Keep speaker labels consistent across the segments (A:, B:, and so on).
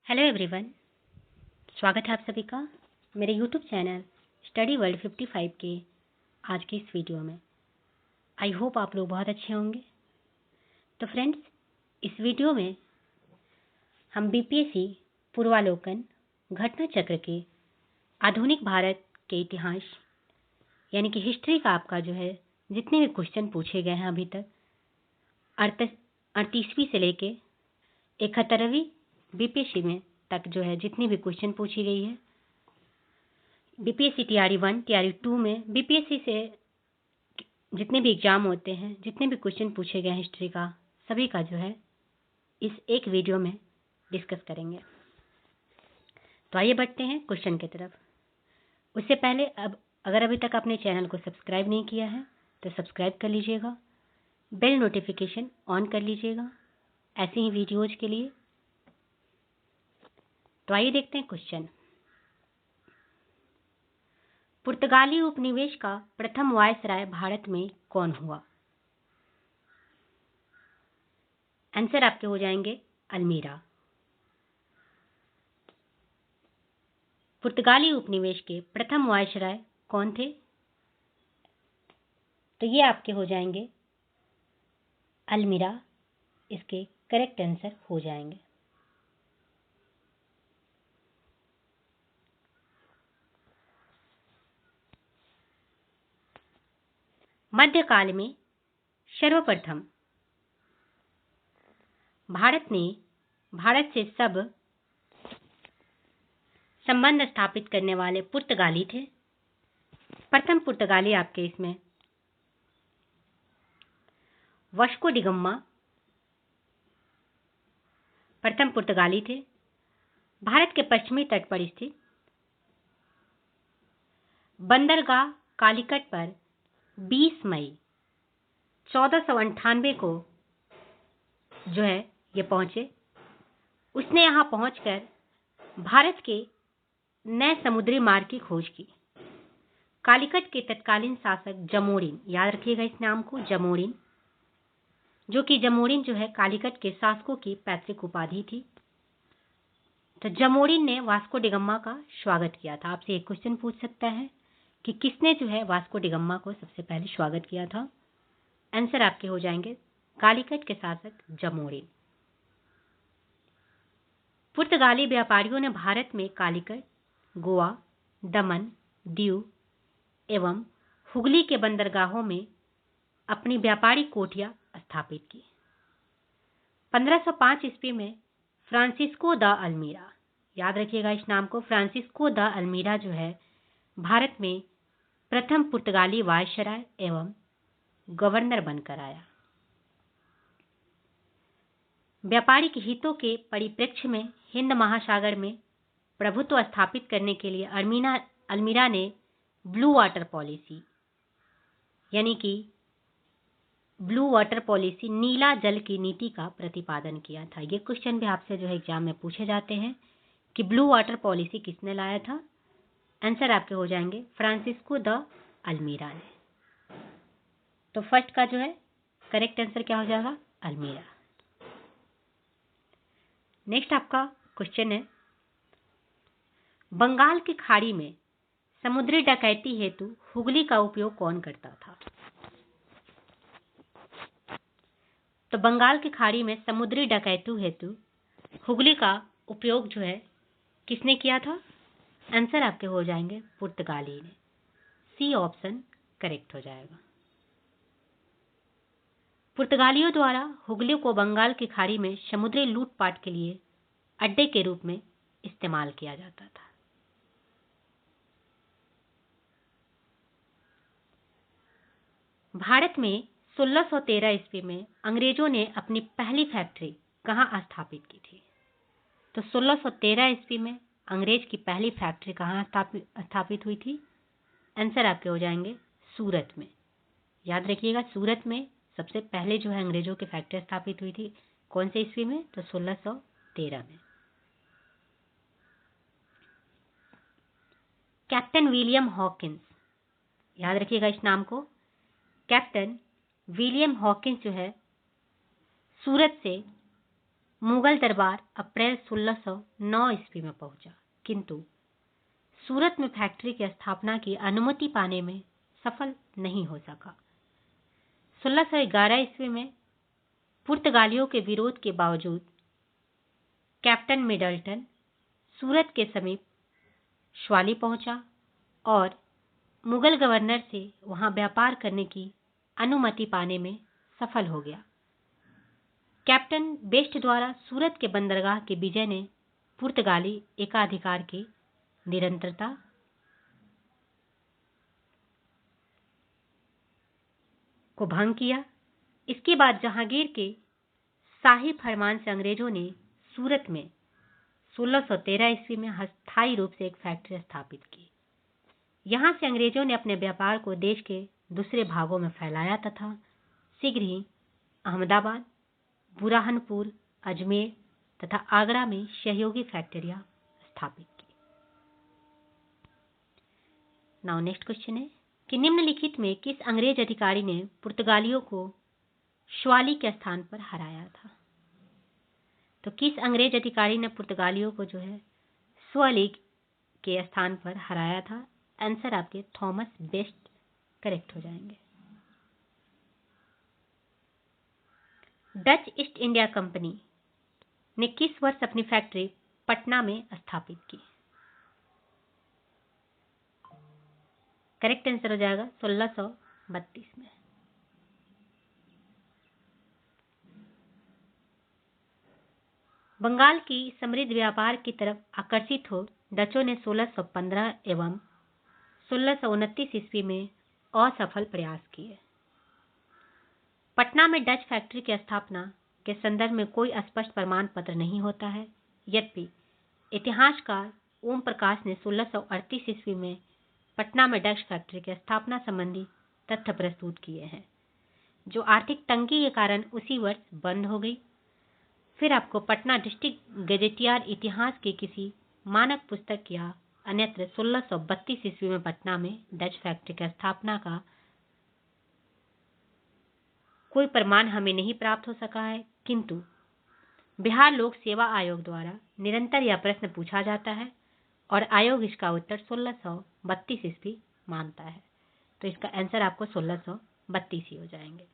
A: Hello everyone, स्वागत है आप सभी का मेरे यूट्यूब चैनल स्टडी वर्ल्ड 55 के आज की इस वीडियो में। आई होप आप लोग बहुत अच्छे होंगे। तो फ्रेंड्स, इस वीडियो में हम बीपीएससी पूर्वालोकन घटना चक्र के आधुनिक भारत के इतिहास यानी कि हिस्ट्री का आपका जो है जितने भी क्वेश्चन पूछे गए हैं अभी तक 38वीं से लेके 71वीं बीपीएससी में तक जो है जितनी भी क्वेश्चन पूछी गई है, बीपीएससी टीआरई 1 टीआरई 2 में बीपीएससी से जितने भी एग्जाम होते हैं, जितने भी क्वेश्चन पूछे गए हिस्ट्री का, सभी का जो है इस एक वीडियो में डिस्कस करेंगे। तो आइए बढ़ते हैं क्वेश्चन की तरफ। उससे पहले अगर अभी तक आपने चैनल को सब्सक्राइब नहीं किया है तो सब्सक्राइब कर लीजिएगा, बेल नोटिफिकेशन ऑन कर लीजिएगा ऐसे ही वीडियोज के लिए। तो आइए देखते हैं क्वेश्चन। पुर्तगाली उपनिवेश का प्रथम वायसराय भारत में कौन हुआ? आंसर आपके हो जाएंगे अल्मीरा। पुर्तगाली उपनिवेश के प्रथम वायसराय कौन थे? तो ये आपके हो जाएंगे अल्मीरा, इसके करेक्ट आंसर हो जाएंगे। मध्यकाल में सर्वप्रथम भारत से सब संबंध स्थापित करने वाले पुर्तगाली थे। प्रथम पुर्तगाली आपके इसमें वास्को डी गामा प्रथम पुर्तगाली थे। भारत के पश्चिमी तट पर स्थित बंदरगाह कालीकट पर 20 मई 1498 को जो है ये पहुंचे। उसने यहां पहुंचकर भारत के नए समुद्री मार्ग की खोज की। कालीकट के तत्कालीन शासक जमोरिन, याद रखिएगा इस नाम को, जमोरिन, जो कि जमोरिन जो है कालीकट के शासकों की पैतृक उपाधि थी। तो जमोरिन ने वास्को डी गामा का स्वागत किया था। आपसे एक क्वेश्चन पूछ सकता है कि किसने जो है वास्को डी गामा को सबसे पहले स्वागत किया था? आंसर आपके हो जाएंगे कालीकट के शासक जमोरिन। पुर्तगाली व्यापारियों ने भारत में कालीकट, गोवा, दमन, दीव एवं हुगली के बंदरगाहों में अपनी व्यापारी कोठियां स्थापित की। 1505 ईस्वी में फ्रांसिस्को द अल्मीरा, याद रखिएगा इस नाम को, फ्रांसिस्को द अल्मीरा जो है भारत में प्रथम पुर्तगाली वायसराय एवं गवर्नर बनकर आया। व्यापारिक हितों के परिप्रेक्ष्य में हिंद महासागर में प्रभुत्व स्थापित करने के लिए अल्मीरा ने ब्लू वाटर पॉलिसी यानी कि ब्लू वाटर पॉलिसी, नीला जल की नीति का प्रतिपादन किया था। ये क्वेश्चन भी आपसे जो है एग्जाम में पूछे जाते हैं कि ब्लू वाटर पॉलिसी किसने लाया था? आंसर आपके हो जाएंगे फ्रांसिस्को द अल्मीरा ने। तो फर्स्ट का जो है करेक्ट आंसर क्या हो जाएगा? अल्मीरा। नेक्स्ट आपका क्वेश्चन है, बंगाल की खाड़ी में समुद्री डकैती हेतु हुगली का उपयोग कौन करता था? तो बंगाल की खाड़ी में समुद्री डकैती हेतु हुगली का उपयोग जो है किसने किया था? आंसर आपके हो जाएंगे पुर्तगाली ने। सी ऑप्शन करेक्ट हो जाएगा। पुर्तगालियों द्वारा हुगली को बंगाल की खाड़ी में समुद्री लूटपाट के लिए अड्डे के रूप में इस्तेमाल किया जाता था। भारत में 1613 ईस्वी में अंग्रेजों ने अपनी पहली फैक्ट्री कहाँ स्थापित की थी? तो 1613 ईस्वी में अंग्रेज की पहली फैक्ट्री कहाँ स्थापित हुई थी? आंसर आपके हो जाएंगे सूरत में। याद रखिएगा, सूरत में सबसे पहले जो है अंग्रेजों की फैक्ट्री स्थापित हुई थी। कौन से ईस्वी में? तो 1613 में। कैप्टन विलियम हॉकिंस, याद रखिएगा इस नाम को, कैप्टन विलियम हॉकिंस जो है सूरत से मुगल दरबार अप्रैल 1609 ईस्वी में पहुंचा, किंतु सूरत में फैक्ट्री की स्थापना की अनुमति पाने में सफल नहीं हो सका। 1611 ईस्वी में पुर्तगालियों के विरोध के बावजूद कैप्टन मिडल्टन सूरत के समीप श्वाली पहुंचा और मुगल गवर्नर से वहां व्यापार करने की अनुमति पाने में सफल हो गया। कैप्टन बेस्ट द्वारा सूरत के बंदरगाह के विजय ने पुर्तगाली एकाधिकार की निरंतरता को भंग किया। इसके बाद जहांगीर के शाही फरमान से अंग्रेजों ने सूरत में 1613 ईस्वी में अस्थायी रूप से एक फैक्ट्री स्थापित की। यहां से अंग्रेजों ने अपने व्यापार को देश के दूसरे भागों में फैलाया तथा शीघ्र ही अहमदाबाद, बुरहानपुर, अजमेर तथा आगरा में सहयोगी फैक्ट्रियां स्थापित की। नाउ नेक्स्ट क्वेश्चन है कि निम्नलिखित में किस अंग्रेज अधिकारी ने पुर्तगालियों को श्वाली के स्थान पर हराया था? तो किस अंग्रेज अधिकारी ने पुर्तगालियों को जो है श्वाली के स्थान पर हराया था? आंसर आपके थॉमस बेस्ट करेक्ट हो जाएंगे। डच ईस्ट इंडिया कंपनी ने किस वर्ष अपनी फैक्ट्री पटना में स्थापित की? करेक्ट आंसर हो जाएगा 1632 में। बंगाल की समृद्ध व्यापार की तरफ आकर्षित हो डचों ने 1615 एवं 1629 ईस्वी में असफल प्रयास किए। पटना में डच फैक्ट्री की स्थापना के संदर्भ में कोई स्पष्ट प्रमाण पत्र नहीं होता है, यद्यपि इतिहासकार ओम प्रकाश ने 1638 ईस्वी में पटना में डच फैक्ट्री की स्थापना संबंधी तथ्य प्रस्तुत किए हैं, जो आर्थिक तंगी के कारण उसी वर्ष बंद हो गई। फिर आपको पटना डिस्ट्रिक्ट गजेटियर इतिहास की किसी मानक पुस्तक या अन्यत्र 1632 ईस्वी में पटना में डच फैक्ट्री की स्थापना का कोई प्रमाण हमें नहीं प्राप्त हो सका है, किंतु बिहार लोक सेवा आयोग द्वारा निरंतर यह प्रश्न पूछा जाता है और आयोग इसका उत्तर 1632 ईस्वी मानता है। तो इसका आंसर आपको 1632 ही हो जाएंगे।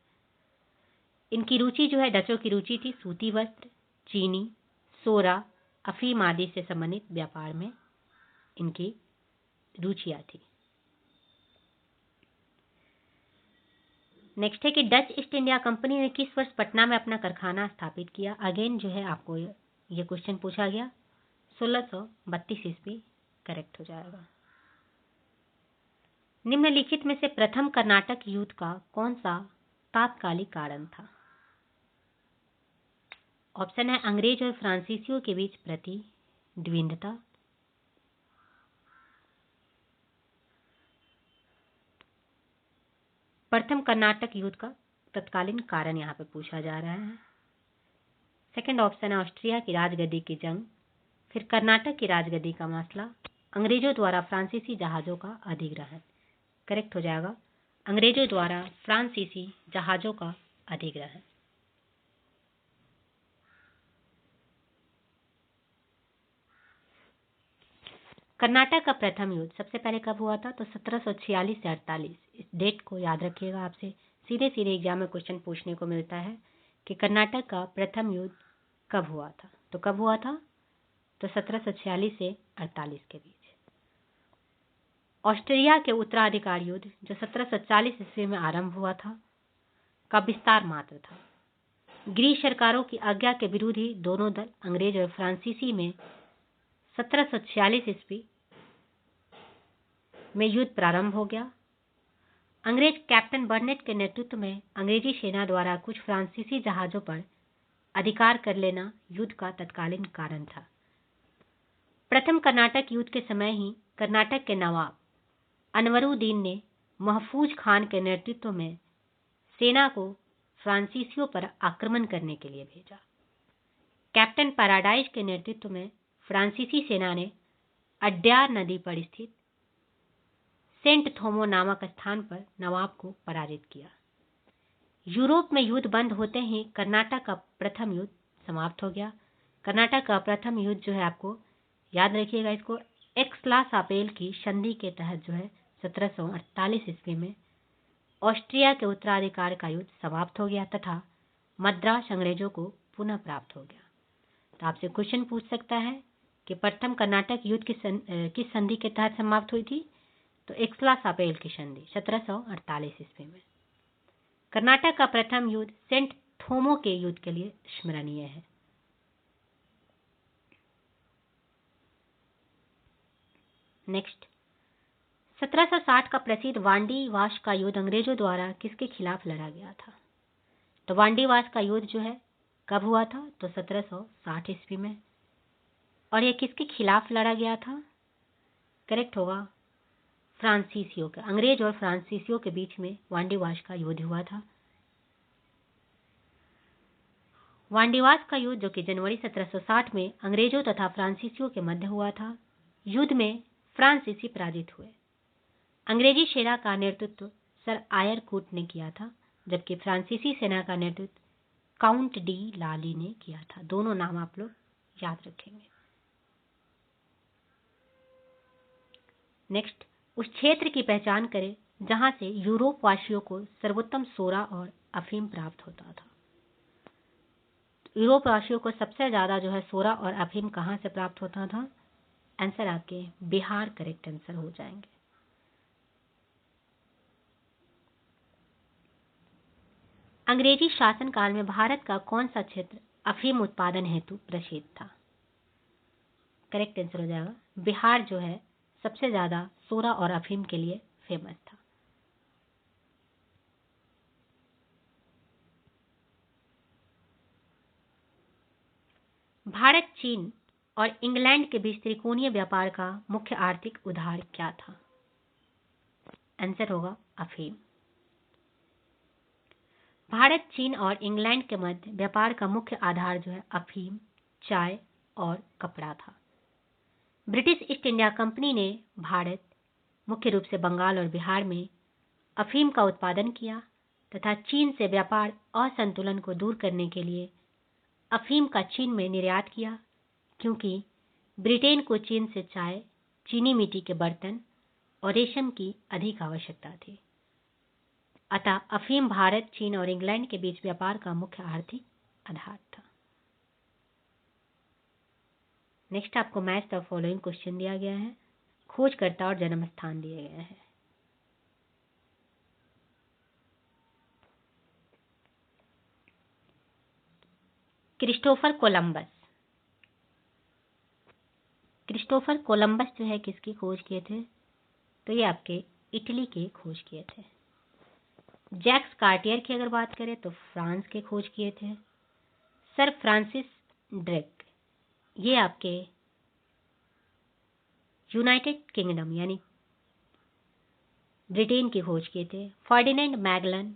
A: इनकी रुचि जो है, डचों की रुचि थी सूती वस्त्र, चीनी, सोरा, अफीम आदि से संबंधित व्यापार में इनकी रुचियां थी। नेक्स्ट है कि डच ईस्ट इंडिया कंपनी ने किस वर्ष पटना में अपना कारखाना स्थापित किया? अगेन जो है आपको ये क्वेश्चन पूछा गया। 1632 ईस्वी करेक्ट हो जाएगा। निम्नलिखित में से प्रथम कर्नाटक युद्ध का कौन सा तात्कालिक कारण था? ऑप्शन है अंग्रेज और फ्रांसीसियों के बीच प्रतिद्वंद्विता, प्रथम कर्नाटक युद्ध का तत्कालीन कारण यहाँ पे पूछा जा रहा है। सेकंड ऑप्शन है ऑस्ट्रिया की राजगद्दी की जंग, फिर कर्नाटक की राजगद्दी का मसला, अंग्रेजों द्वारा फ्रांसीसी जहाजों का अधिग्रहण। करेक्ट हो जाएगा अंग्रेजों द्वारा फ्रांसीसी जहाजों का अधिग्रहण। कर्नाटक का प्रथम युद्ध सबसे पहले कब हुआ था? तो 1746 से 48। इस डेट को याद रखिएगा, आपसे सीधे सीधे एग्जाम में क्वेश्चन पूछने को मिलता है कि कर्नाटक का प्रथम युद्ध कब हुआ था। तो कब हुआ था? तो 1746 से 48 के बीच। ऑस्ट्रिया के उत्तराधिकार युद्ध जो 1740 ईस्वी में आरंभ हुआ था का विस्तार मात्र था। ग्रीस सरकारों की आज्ञा के विरुद्ध ही दोनों दल अंग्रेज और फ्रांसीसी में 1746 ईस्वी में युद्ध प्रारंभ हो गया। अंग्रेज कैप्टन बर्नेट के नेतृत्व में अंग्रेजी सेना द्वारा कुछ फ्रांसीसी जहाजों पर अधिकार कर लेना युद्ध का तत्कालीन कारण था। प्रथम कर्नाटक युद्ध के समय ही कर्नाटक के नवाब अनवरुद्दीन ने महफूज खान के नेतृत्व में सेना को फ्रांसीसियों पर आक्रमण करने के लिए भेजा। कैप्टन पैराडाइज के नेतृत्व में फ्रांसीसी सेना ने अड्यार नदी पर स्थित सेंट थोमो नामक स्थान पर नवाब को पराजित किया। यूरोप में युद्ध बंद होते ही कर्नाटक का प्रथम युद्ध समाप्त हो गया। कर्नाटक का प्रथम युद्ध जो है, आपको याद रखिएगा इसको, एक्सला-सापेल की संधि के तहत जो है 1748 ईस्वी में ऑस्ट्रिया के उत्तराधिकार का युद्ध समाप्त हो गया तथा मद्रास अंग्रेजों को पुनः प्राप्त हो गया। तो आपसे क्वेश्चन पूछ सकता है कि प्रथम कर्नाटक युद्ध किस संधि के तहत समाप्त हुई थी? तो एक्सला-सापेल की संधि 1748 ईस्वी में। कर्नाटक का प्रथम युद्ध सेंट थोमो के युद्ध के लिए स्मरणीय है। नेक्स्ट, 1760 का प्रसिद्ध वांडीवास का युद्ध अंग्रेजों द्वारा किसके खिलाफ लड़ा गया था? तो वांडीवास का युद्ध जो है कब हुआ था? तो 1760 ईस्वी में। और यह किसके खिलाफ लड़ा गया था? करेक्ट होगा फ्रांसीसियों के। अंग्रेज और फ्रांसीसियों के बीच में वांडीवास का युद्ध हुआ था। वांडीवास का युद्ध जो कि जनवरी 1760 में अंग्रेजों तथा फ्रांसीसियों के मध्य हुआ था। युद्ध में फ्रांसीसी पराजित हुए। अंग्रेजी सेना का नेतृत्व सर आयर कूट ने किया था, जबकि फ्रांसीसी सेना का नेतृत्व काउंट डी लाली ने किया था। दोनों नाम आप लोग याद रखेंगे। नेक्स्ट, उस क्षेत्र की पहचान करें जहां से यूरोप वासियों को सर्वोत्तम सोरा और अफीम प्राप्त होता था। यूरोप वासियों को सबसे ज्यादा जो है सोरा और अफीम कहां से प्राप्त होता था? आंसर आपके बिहार करेक्ट आंसर हो जाएंगे। अंग्रेजी शासनकाल में भारत का कौन सा क्षेत्र अफीम उत्पादन हेतु प्रसिद्ध था? करेक्ट आंसर हो जाएगा बिहार जो है सबसे ज्यादा सोरा और अफीम के लिए फेमस था। भारत, चीन और इंग्लैंड के बीच त्रिकोणीय व्यापार का मुख्य आर्थिक उधार क्या था? आंसर होगा अफीम। भारत, चीन और इंग्लैंड के मध्य व्यापार का मुख्य आधार जो है अफीम, चाय और कपड़ा था। ब्रिटिश ईस्ट इंडिया कंपनी ने भारत, मुख्य रूप से बंगाल और बिहार में अफीम का उत्पादन किया तथा चीन से व्यापार असंतुलन को दूर करने के लिए अफीम का चीन में निर्यात किया, क्योंकि ब्रिटेन को चीन से चाय, चीनी मिट्टी के बर्तन और रेशम की अधिक आवश्यकता थी। अतः अफीम भारत, चीन और इंग्लैंड के बीच व्यापार का मुख्य आर्थिक आधार था। नेक्स्ट, आपको मैच द फॉलोइंग क्वेश्चन दिया गया है। खोजकर्ता और जन्म स्थान दिए गए हैं। Christopher Columbus. क्रिस्टोफर कोलंबस जो है किसकी खोज किए थे? तो ये आपके इटली के खोज किए थे। जैक्स कार्टियर की अगर बात करें तो फ्रांस के खोज किए थे। सर फ्रांसिस ड्रेक ये आपके यूनाइटेड किंगडम यानी ब्रिटेन की खोज किए थे। फर्डिनेंड मैगलन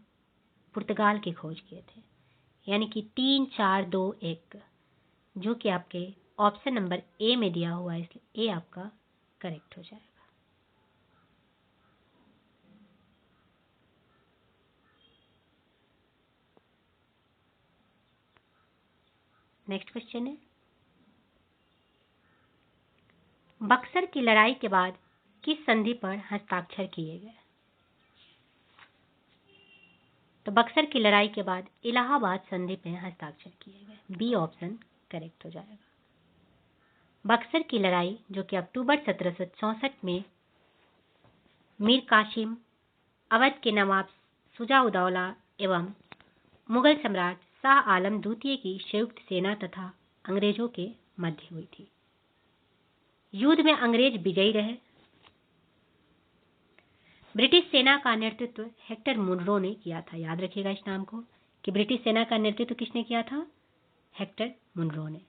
A: पुर्तगाल की खोज किए थे। यानी कि 3, 4, 2, 1 जो कि आपके ऑप्शन नंबर ए में दिया हुआ है, इसलिए ए आपका करेक्ट हो जाएगा। नेक्स्ट क्वेश्चन है, बक्सर की लड़ाई के बाद किस संधि पर हस्ताक्षर किए गए? तो बक्सर की लड़ाई के बाद इलाहाबाद संधि पर हस्ताक्षर किए गए। बी ऑप्शन करेक्ट हो जाएगा। बक्सर की लड़ाई जो कि अक्टूबर 1764 में मीर कासिम, अवध के नवाब शुजा-उद-दौला एवं मुगल सम्राट शाह आलम द्वितीय की संयुक्त सेना तथा अंग्रेजों के मध्य हुई थी। युद्ध में अंग्रेज विजयी रहे। ब्रिटिश सेना का नेतृत्व हेक्टर मुनरो ने किया था। याद रखिएगा इस नाम को कि ब्रिटिश सेना का नेतृत्व किसने किया था? हेक्टर मुनरो ने।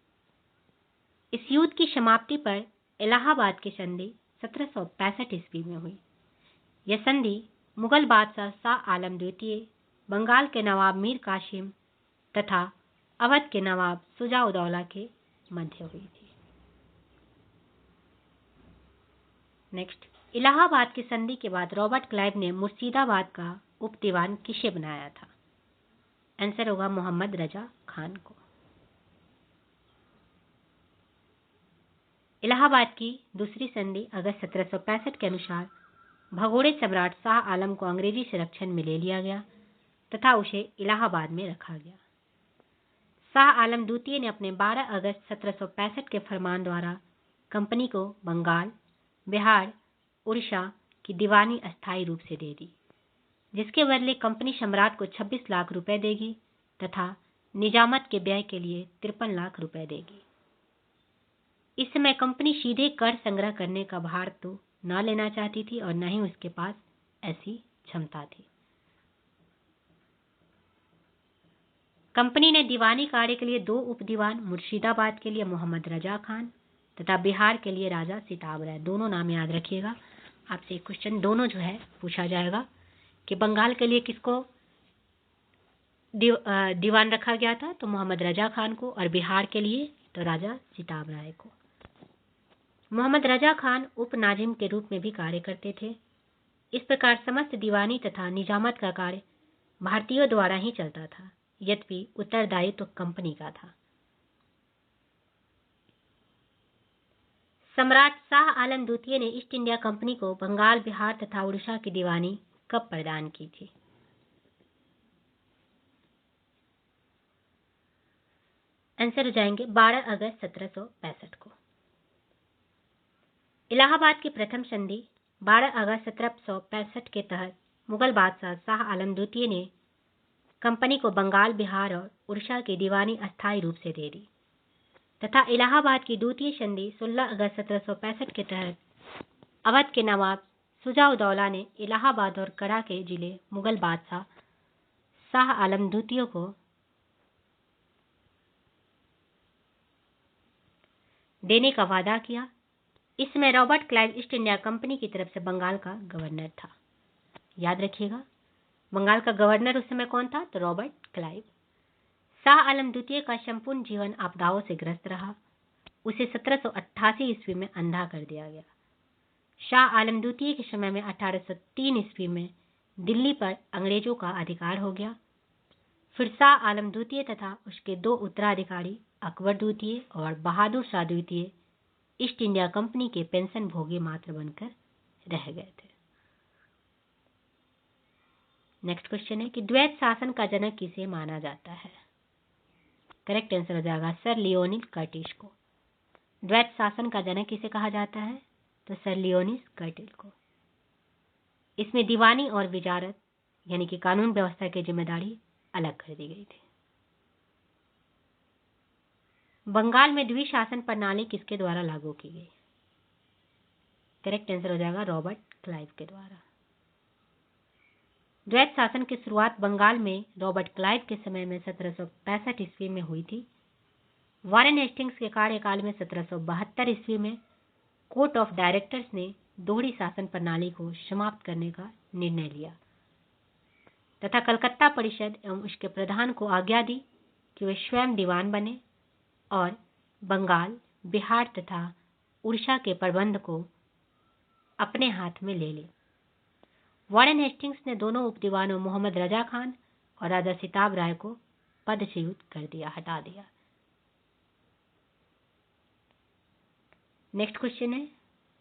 A: इस युद्ध की समाप्ति पर इलाहाबाद की संधि 1765 ईस्वी में हुई। यह संधि मुगल बादशाह शाह आलम द्वितीय, बंगाल के नवाब मीर कासिम तथा अवध के नवाब शुजा-उद-दौला के मध्य हुई थी। नेक्स्ट, इलाहाबाद की संधि के बाद रॉबर्ट क्लाइव ने मुर्शिदाबाद का उप दीवान किसे बनाया था? आंसर होगा मोहम्मद रजा खान को। इलाहाबाद की दूसरी संधि अगस्त 1765 के अनुसार भगोड़े सम्राट शाह आलम को अंग्रेजी संरक्षण में ले लिया गया तथा उसे इलाहाबाद में रखा गया। शाह आलम द्वितीय ने अपने 12 अगस्त 1765 के फरमान द्वारा कंपनी को बंगाल, बिहार, उड़ीसा की दीवानी अस्थायी रूप से दे दी, जिसके बदले कंपनी सम्राट को 26 लाख रुपए देगी तथा निजामत के व्यय के लिए 53 लाख रुपए देगी। इस समय कंपनी सीधे कर संग्रह करने का भार तो न लेना चाहती थी और न ही उसके पास ऐसी क्षमता थी। कंपनी ने दीवानी कार्य के लिए 2 उप दीवान, मुर्शिदाबाद के लिए मोहम्मद रजा खान तथा बिहार के लिए राजा सिताब राय, दोनों नाम याद रखिएगा। आपसे एक क्वेश्चन दोनों जो है पूछा जाएगा कि बंगाल के लिए किसको दीवान रखा गया था, तो मोहम्मद रजा खान को, और बिहार के लिए तो राजा सिताब राय को। मोहम्मद रजा खान उप नाजिम के रूप में भी कार्य करते थे। इस प्रकार समस्त दीवानी तथा निजामत का कार्य भारतीयों द्वारा ही चलता था, यद्यपि उत्तरदायित्व तो कंपनी का था। सम्राट शाह आलम द्वितीय ने ईस्ट इंडिया कंपनी को बंगाल, बिहार तथा उड़ीसा की दीवानी कब प्रदान की थी? आंसर हो जाएंगे 12 अगस्त 1765 को। इलाहाबाद की प्रथम संधि 12 अगस्त 1765 के तहत मुगल बादशाह शाह आलम द्वितीय ने कंपनी को बंगाल, बिहार और उड़ीसा की दीवानी अस्थायी रूप से दे दी तथा इलाहाबाद की द्वितीय संधि 16 अगस्त 1765 के तहत अवध के नवाब शुजा-उद-दौला ने इलाहाबाद और करा के जिले मुगल बादशाह शाह आलम द्वितीय को देने का वादा किया। इसमें Robert Clive east India company की तरफ से बंगाल का गवर्नर था। याद रखिएगा, बंगाल का गवर्नर उस समय कौन था? तो रॉबर्ट क्लाइव। शाह आलम द्वितीय का संपूर्ण जीवन आपदाओं से ग्रस्त रहा। उसे 1788 ईस्वी में अंधा कर दिया गया। शाह आलम द्वितीय के समय में 1803 ईस्वी में दिल्ली पर अंग्रेजों का अधिकार हो गया। फिर शाह आलम द्वितीय तथा उसके 2 उत्तराधिकारी अकबर द्वितीय और बहादुर शाह द्वितीय ईस्ट इंडिया कंपनी के पेंशन भोगी मात्र बनकर रह गए थे। नेक्स्ट क्वेश्चन है कि द्वैत शासन का जनक किसे माना जाता है? करेक्ट आंसर हो जाएगा सर लियोनिस कर्टिस को। द्वैत शासन का जनक किसे कहा जाता है? तो सर लियोनिस कर्टिस को। इसमें दीवानी और विजारत यानी कि कानून व्यवस्था की जिम्मेदारी अलग कर दी गई थी। बंगाल में द्विशासन प्रणाली किसके द्वारा लागू की गई? करेक्ट आंसर हो जाएगा रॉबर्ट क्लाइव के द्वारा। द्वैत शासन की शुरुआत बंगाल में रॉबर्ट क्लाइव के समय में 1765 ईस्वी में हुई थी। वारेन हेस्टिंग्स के कार्यकाल में 1772 ईस्वी में कोर्ट ऑफ डायरेक्टर्स ने दोहरी शासन प्रणाली को समाप्त करने का निर्णय लिया तथा कलकत्ता परिषद एवं उसके प्रधान को आज्ञा दी कि वे स्वयं दीवान बने और बंगाल, बिहार तथा उड़ीसा के प्रबंध को अपने हाथ में ले लें। वारेन हेस्टिंग्स ने दोनों उप दीवानों मोहम्मद रजा खान और राजा सिताब राय को पदच्युत कर दिया, हटा दिया। नेक्स्ट क्वेश्चन है,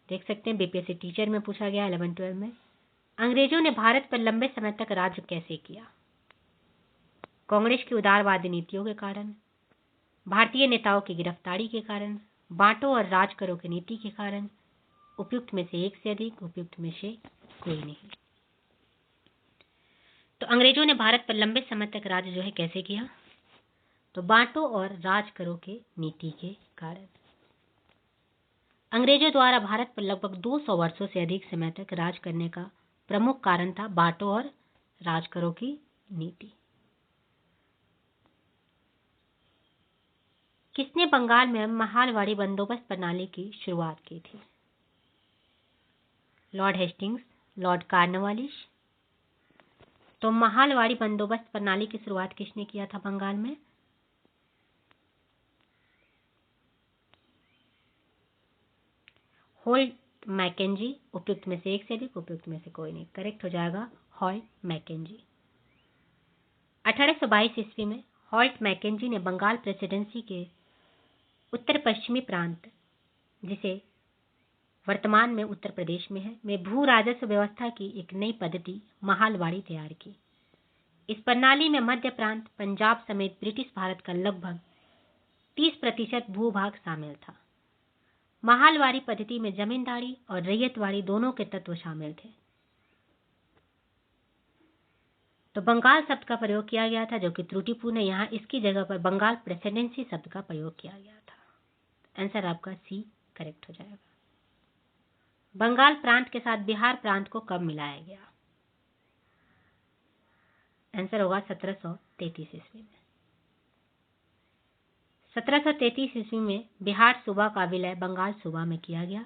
A: देख सकते हैं बीपीएससी टीचर में पूछा गया 11-12 में। अंग्रेजों ने भारत पर लंबे समय तक राज्य कैसे किया? कांग्रेस की उदारवादी नीतियों के कारण, भारतीय नेताओं की गिरफ्तारी के कारण, बांटो और राज करो की नीति के कारण, उपयुक्त में से एक से अधिक, उपयुक्त में से कोई नहीं। तो अंग्रेजों ने भारत पर लंबे समय तक राज्य जो है कैसे किया? तो बांटो और राज करो के नीति के कारण। अंग्रेजों द्वारा भारत पर लगभग 200 वर्षों से अधिक समय तक राज करने का प्रमुख कारण था बांटो और राज करो की नीति। किसने बंगाल में महालवाड़ी बंदोबस्त प्रणाली की शुरुआत की थी? Lord Hastings, Lord Cornwallis. तो महालवाड़ी बंदोबस्त प्रणाली की शुरुआत किसने किया था बंगाल में? Holt Mackenzie. उपयुक्त में से एक से अधिक, उपयुक्त में से कोई नहीं। करेक्ट हो जाएगा होल्ट मैकेंजी। 1822 ईस्वी में होल्ट मैकेंजी ने बंगाल प्रेसिडेंसी के उत्तर पश्चिमी प्रांत जिसे वर्तमान में उत्तर प्रदेश में है, में भू राजस्व व्यवस्था की एक नई पद्धति महालवाड़ी तैयार की। इस प्रणाली में मध्य प्रांत, पंजाब समेत ब्रिटिश भारत का लगभग 30% भूभाग शामिल था। महालवाड़ी पद्धति में जमींदारी और रैयतवाड़ी दोनों के तत्व शामिल थे। तो बंगाल शब्द का प्रयोग किया गया था, जो कि त्रुटिपूर्ण है। यहाँ इसकी जगह पर बंगाल प्रेसिडेंसी शब्द का प्रयोग किया गया था। आंसर आपका सी करेक्ट हो जाएगा। बंगाल प्रांत के साथ बिहार प्रांत को कब मिलाया गया? आंसर होगा 1733 ईस्वी में। 1733 ईस्वी में बिहार सूबा का विलय बंगाल सूबा में किया गया।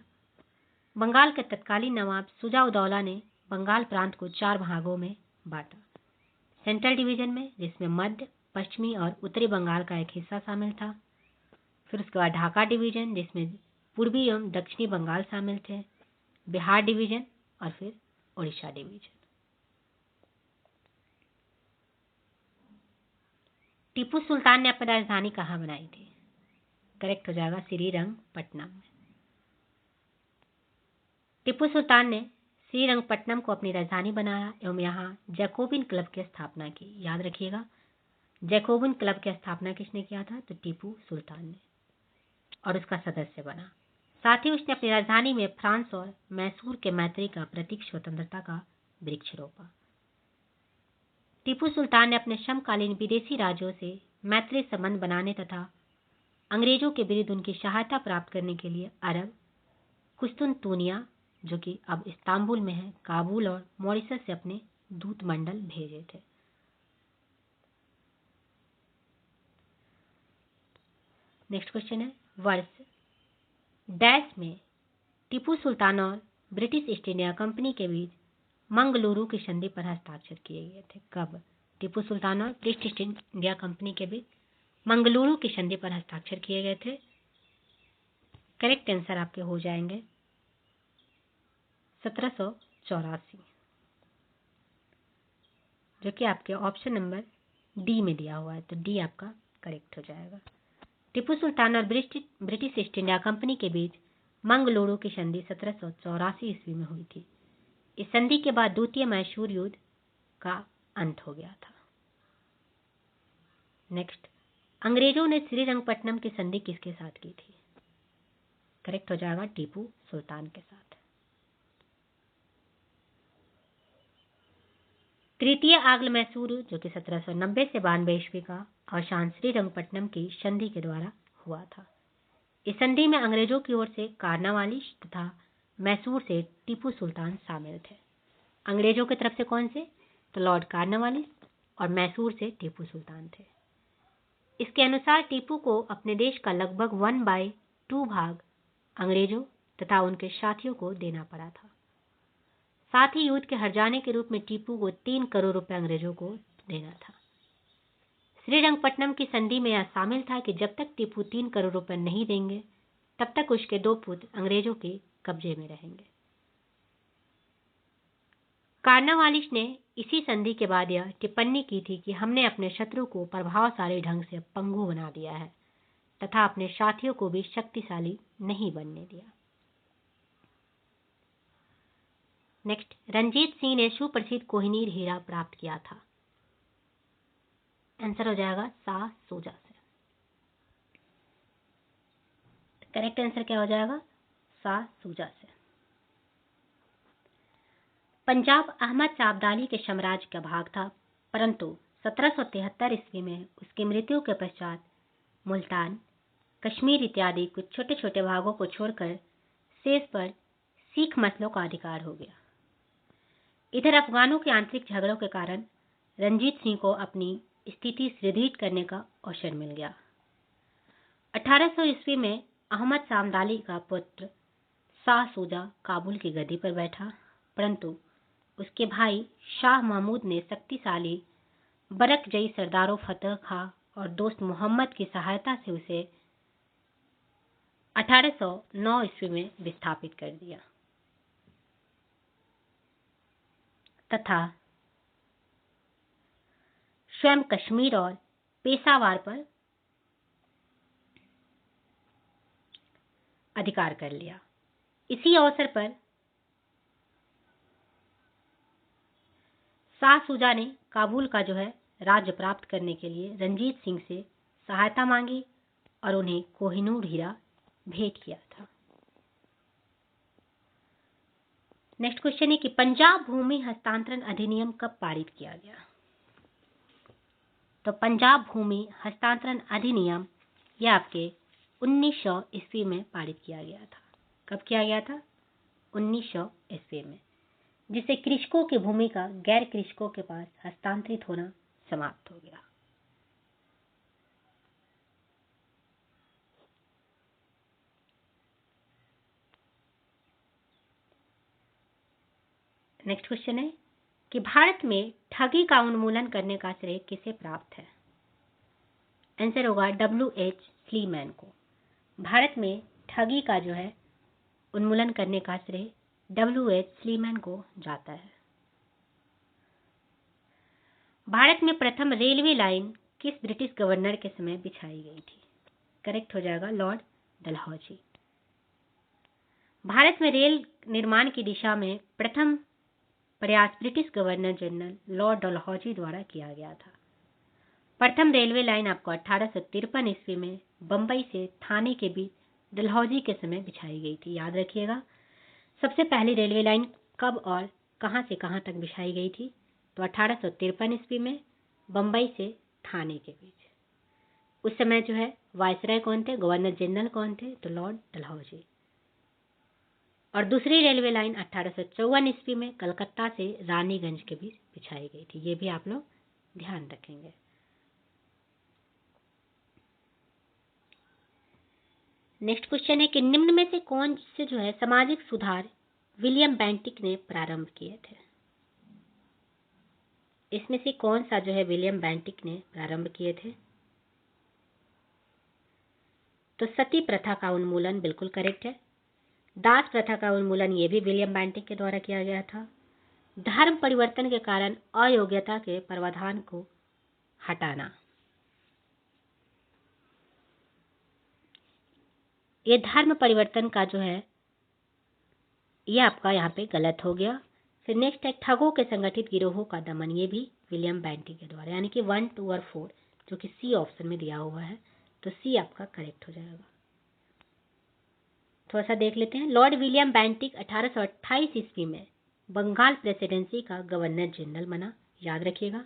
A: बंगाल के तत्कालीन नवाब शुजा-उद-दौला ने बंगाल प्रांत को 4 भागों में बांटा। सेंट्रल डिवीजन में, जिसमें मध्य, पश्चिमी और उत्तरी बंगाल का एक हिस्सा शामिल था। फिर उसके बाद ढाका डिवीजन, जिसमें पूर्वी एवं दक्षिणी बंगाल शामिल थे। बिहार डिवीजन और फिर उड़ीसा डिवीजन। टीपू सुल्तान ने अपनी राजधानी कहाँ बनाई थी? करेक्ट हो जाएगा श्रीरंगपट्टनम में। टीपू सुल्तान ने श्रीरंगपट्टनम को अपनी राजधानी बनाया एवं यहाँ जैकोबिन क्लब की स्थापना की। याद रखिएगा, जैकोबिन क्लब की स्थापना किसने किया था? तो टीपू सुल्तान ने, और उसका सदस्य बना। साथ ही उसने अपनी राजधानी में फ्रांस और मैसूर के मैत्री का प्रतीक स्वतंत्रता का वृक्ष रोपा। टीपू सुल्तान ने अपने समकालीन विदेशी राज्यों से मैत्री संबंध बनाने तथा अंग्रेजों के विरुद्ध उनकी सहायता प्राप्त करने के लिए अरब, कुस्तुनतुनिया, जो कि अब इस्तांबुल में है, काबुल और मॉरिशस से अपने दूत मंडल भेजे थे। नेक्स्ट क्वेश्चन है, वर्ष डैश में टीपू सुल्तान और ब्रिटिश ईस्ट इंडिया कंपनी के बीच मंगलुरु की संधि पर हस्ताक्षर किए गए थे? कब टीपू सुल्तान और ब्रिटिश ईस्ट इंडिया कंपनी के बीच मंगलुरु की संधि पर हस्ताक्षर किए गए थे? करेक्ट आंसर आपके हो जाएंगे 1784, जो कि आपके ऑप्शन नंबर डी में दिया हुआ है, तो डी आपका करेक्ट हो जाएगा। टीपू सुल्तान और ब्रिटिश ईस्ट इंडिया कंपनी के बीच मंगलुरु की संधि 1784 ईस्वी में हुई थी। इस संधि के बाद द्वितीय मैसूर युद्ध का अंत हो गया था। नेक्स्ट, अंग्रेजों ने श्रीरंगपट्टनम की संधि किसके साथ की थी? करेक्ट हो जाएगा टीपू सुल्तान के साथ। तृतीय आंग्ल मैसूर युद्ध, जो कि 1790 से 92 ईस्वी का अवसान श्रीरंगपट्टनम की संधि के द्वारा हुआ था। इस संधि में अंग्रेजों की ओर से कार्नवालिस तथा मैसूर से टीपू सुल्तान शामिल थे। अंग्रेजों की तरफ से कौन से? तो लॉर्ड कार्नवालिस, और मैसूर से टीपू सुल्तान थे। इसके अनुसार टीपू को अपने देश का लगभग 1/2 भाग अंग्रेजों तथा उनके साथियों को देना पड़ा था। साथ ही युद्ध के हार जाने के रूप में टीपू को 3 करोड़ रुपए अंग्रेजों को देना था। श्रीरंगपट्टनम की संधि में यह शामिल था कि जब तक टीपू 3 करोड़ रुपए नहीं देंगे, तब तक उसके 2 पुत्र अंग्रेजों के कब्जे में रहेंगे। कार्नवालिस ने इसी संधि के बाद यह टिप्पणी की थी कि हमने अपने शत्रु को प्रभावशाली ढंग से पंगु बना दिया है तथा अपने साथियों को भी शक्तिशाली नहीं बनने दिया। नेक्स्ट, रंजीत सिंह ने सुप्रसिद्ध कोहिनूर हीरा प्राप्त किया था? आंसर हो जाएगा शाह शुजा से। करेक्ट आंसर क्या हो जाएगा? शाह शुजा से। पंजाब अहमद शाह अब्दाली के साम्राज्य का भाग था, परंतु 1773 ईस्वी में उसकी मृत्यु के पश्चात मुल्तान, कश्मीर इत्यादि कुछ छोटे छोटे भागों को छोड़कर शेष पर सिख मसलों का अधिकार हो गया। इधर अफगानों के आंतरिक झगड़ों के कारण रंजीत सिंह को अपनी स्थिति सुदृढ़ करने का अवसर मिल गया। 1800 ईस्वी में अहमद शाह अब्दाली का पुत्र शाह शुजा काबुल की गद्दी पर बैठा, परंतु उसके भाई शाह महमूद ने शक्तिशाली बरकजई सरदारों फतेह खां और दोस्त मोहम्मद की सहायता से उसे 1809 ईस्वी में विस्थापित कर दिया तथा स्वयं कश्मीर और पेशावर पर अधिकार कर लिया। इसी अवसर पर शाह शुजा ने काबुल का जो है राज्य प्राप्त करने के लिए रंजीत सिंह से सहायता मांगी और उन्हें कोहिनूर हीरा भेंट किया था। नेक्स्ट क्वेश्चन है कि पंजाब भूमि हस्तांतरण अधिनियम कब पारित किया गया? तो पंजाब भूमि हस्तांतरण अधिनियम यह आपके 1900 ईस्वी में पारित किया गया था। कब किया गया था? 1900 ईस्वी में, जिससे कृषकों की भूमि का गैर कृषकों के पास हस्तांतरित होना समाप्त हो गया। नेक्स्ट क्वेश्चन है कि भारत में ठगी का उन्मूलन करने का श्रेय किसे प्राप्त है? आंसर होगा W.H. स्लीमैन को। भारत में ठगी का जो है उन्मूलन करने का श्रेय W.H. स्लीमैन को जाता है। भारत में प्रथम रेलवे लाइन किस ब्रिटिश गवर्नर के समय बिछाई गई थी? करेक्ट हो जाएगा लॉर्ड डलहौजी। भारत में रेल निर्माण की दिशा में प्रथम प्रयास British governor general Lord Dalhousie द्वारा किया गया था। प्रथम रेलवे लाइन आपको 1853 ईस्वी में बंबई से थाने के बीच डलहौजी के समय बिछाई गई थी। याद रखिएगा, सबसे पहली रेलवे लाइन कब और कहां से कहां तक बिछाई गई थी? तो 1853 ईस्वी में बंबई से थाने के बीच। उस समय जो है वायसराय कौन थे? गवर्नर जनरल कौन थे? तो लॉर्ड डलहौजी। और दूसरी रेलवे लाइन 1854 ईस्वी में कलकत्ता से रानीगंज के बीच बिछाई गई थी। ये भी आप लोग ध्यान रखेंगे। नेक्स्ट क्वेश्चन है कि निम्न में से कौन से जो है सामाजिक सुधार विलियम बेंटिक ने प्रारंभ किए थे? इसमें से कौन सा जो है विलियम बेंटिक ने प्रारंभ किए थे? तो सती प्रथा का उन्मूलन बिल्कुल करेक्ट है। दास प्रथा का उन्मूलन ये भी विलियम बेंटिक के द्वारा किया गया था। धर्म परिवर्तन के कारण अयोग्यता के प्रावधान को हटाना, ये धर्म परिवर्तन का जो है ये आपका यहाँ पे गलत हो गया। फिर नेक्स्ट है ठगों के संगठित गिरोहों का दमन, ये भी विलियम बेंटिक के द्वारा, यानी कि 1, 2 और 4 जो कि सी ऑप्शन में दिया हुआ है, तो सी आपका करेक्ट हो जाएगा। थोड़ा सा देख लेते हैं। लॉर्ड विलियम बेंटिक 1828 ईस्वी में बंगाल प्रेसिडेंसी का गवर्नर जनरल बना। याद रखिएगा,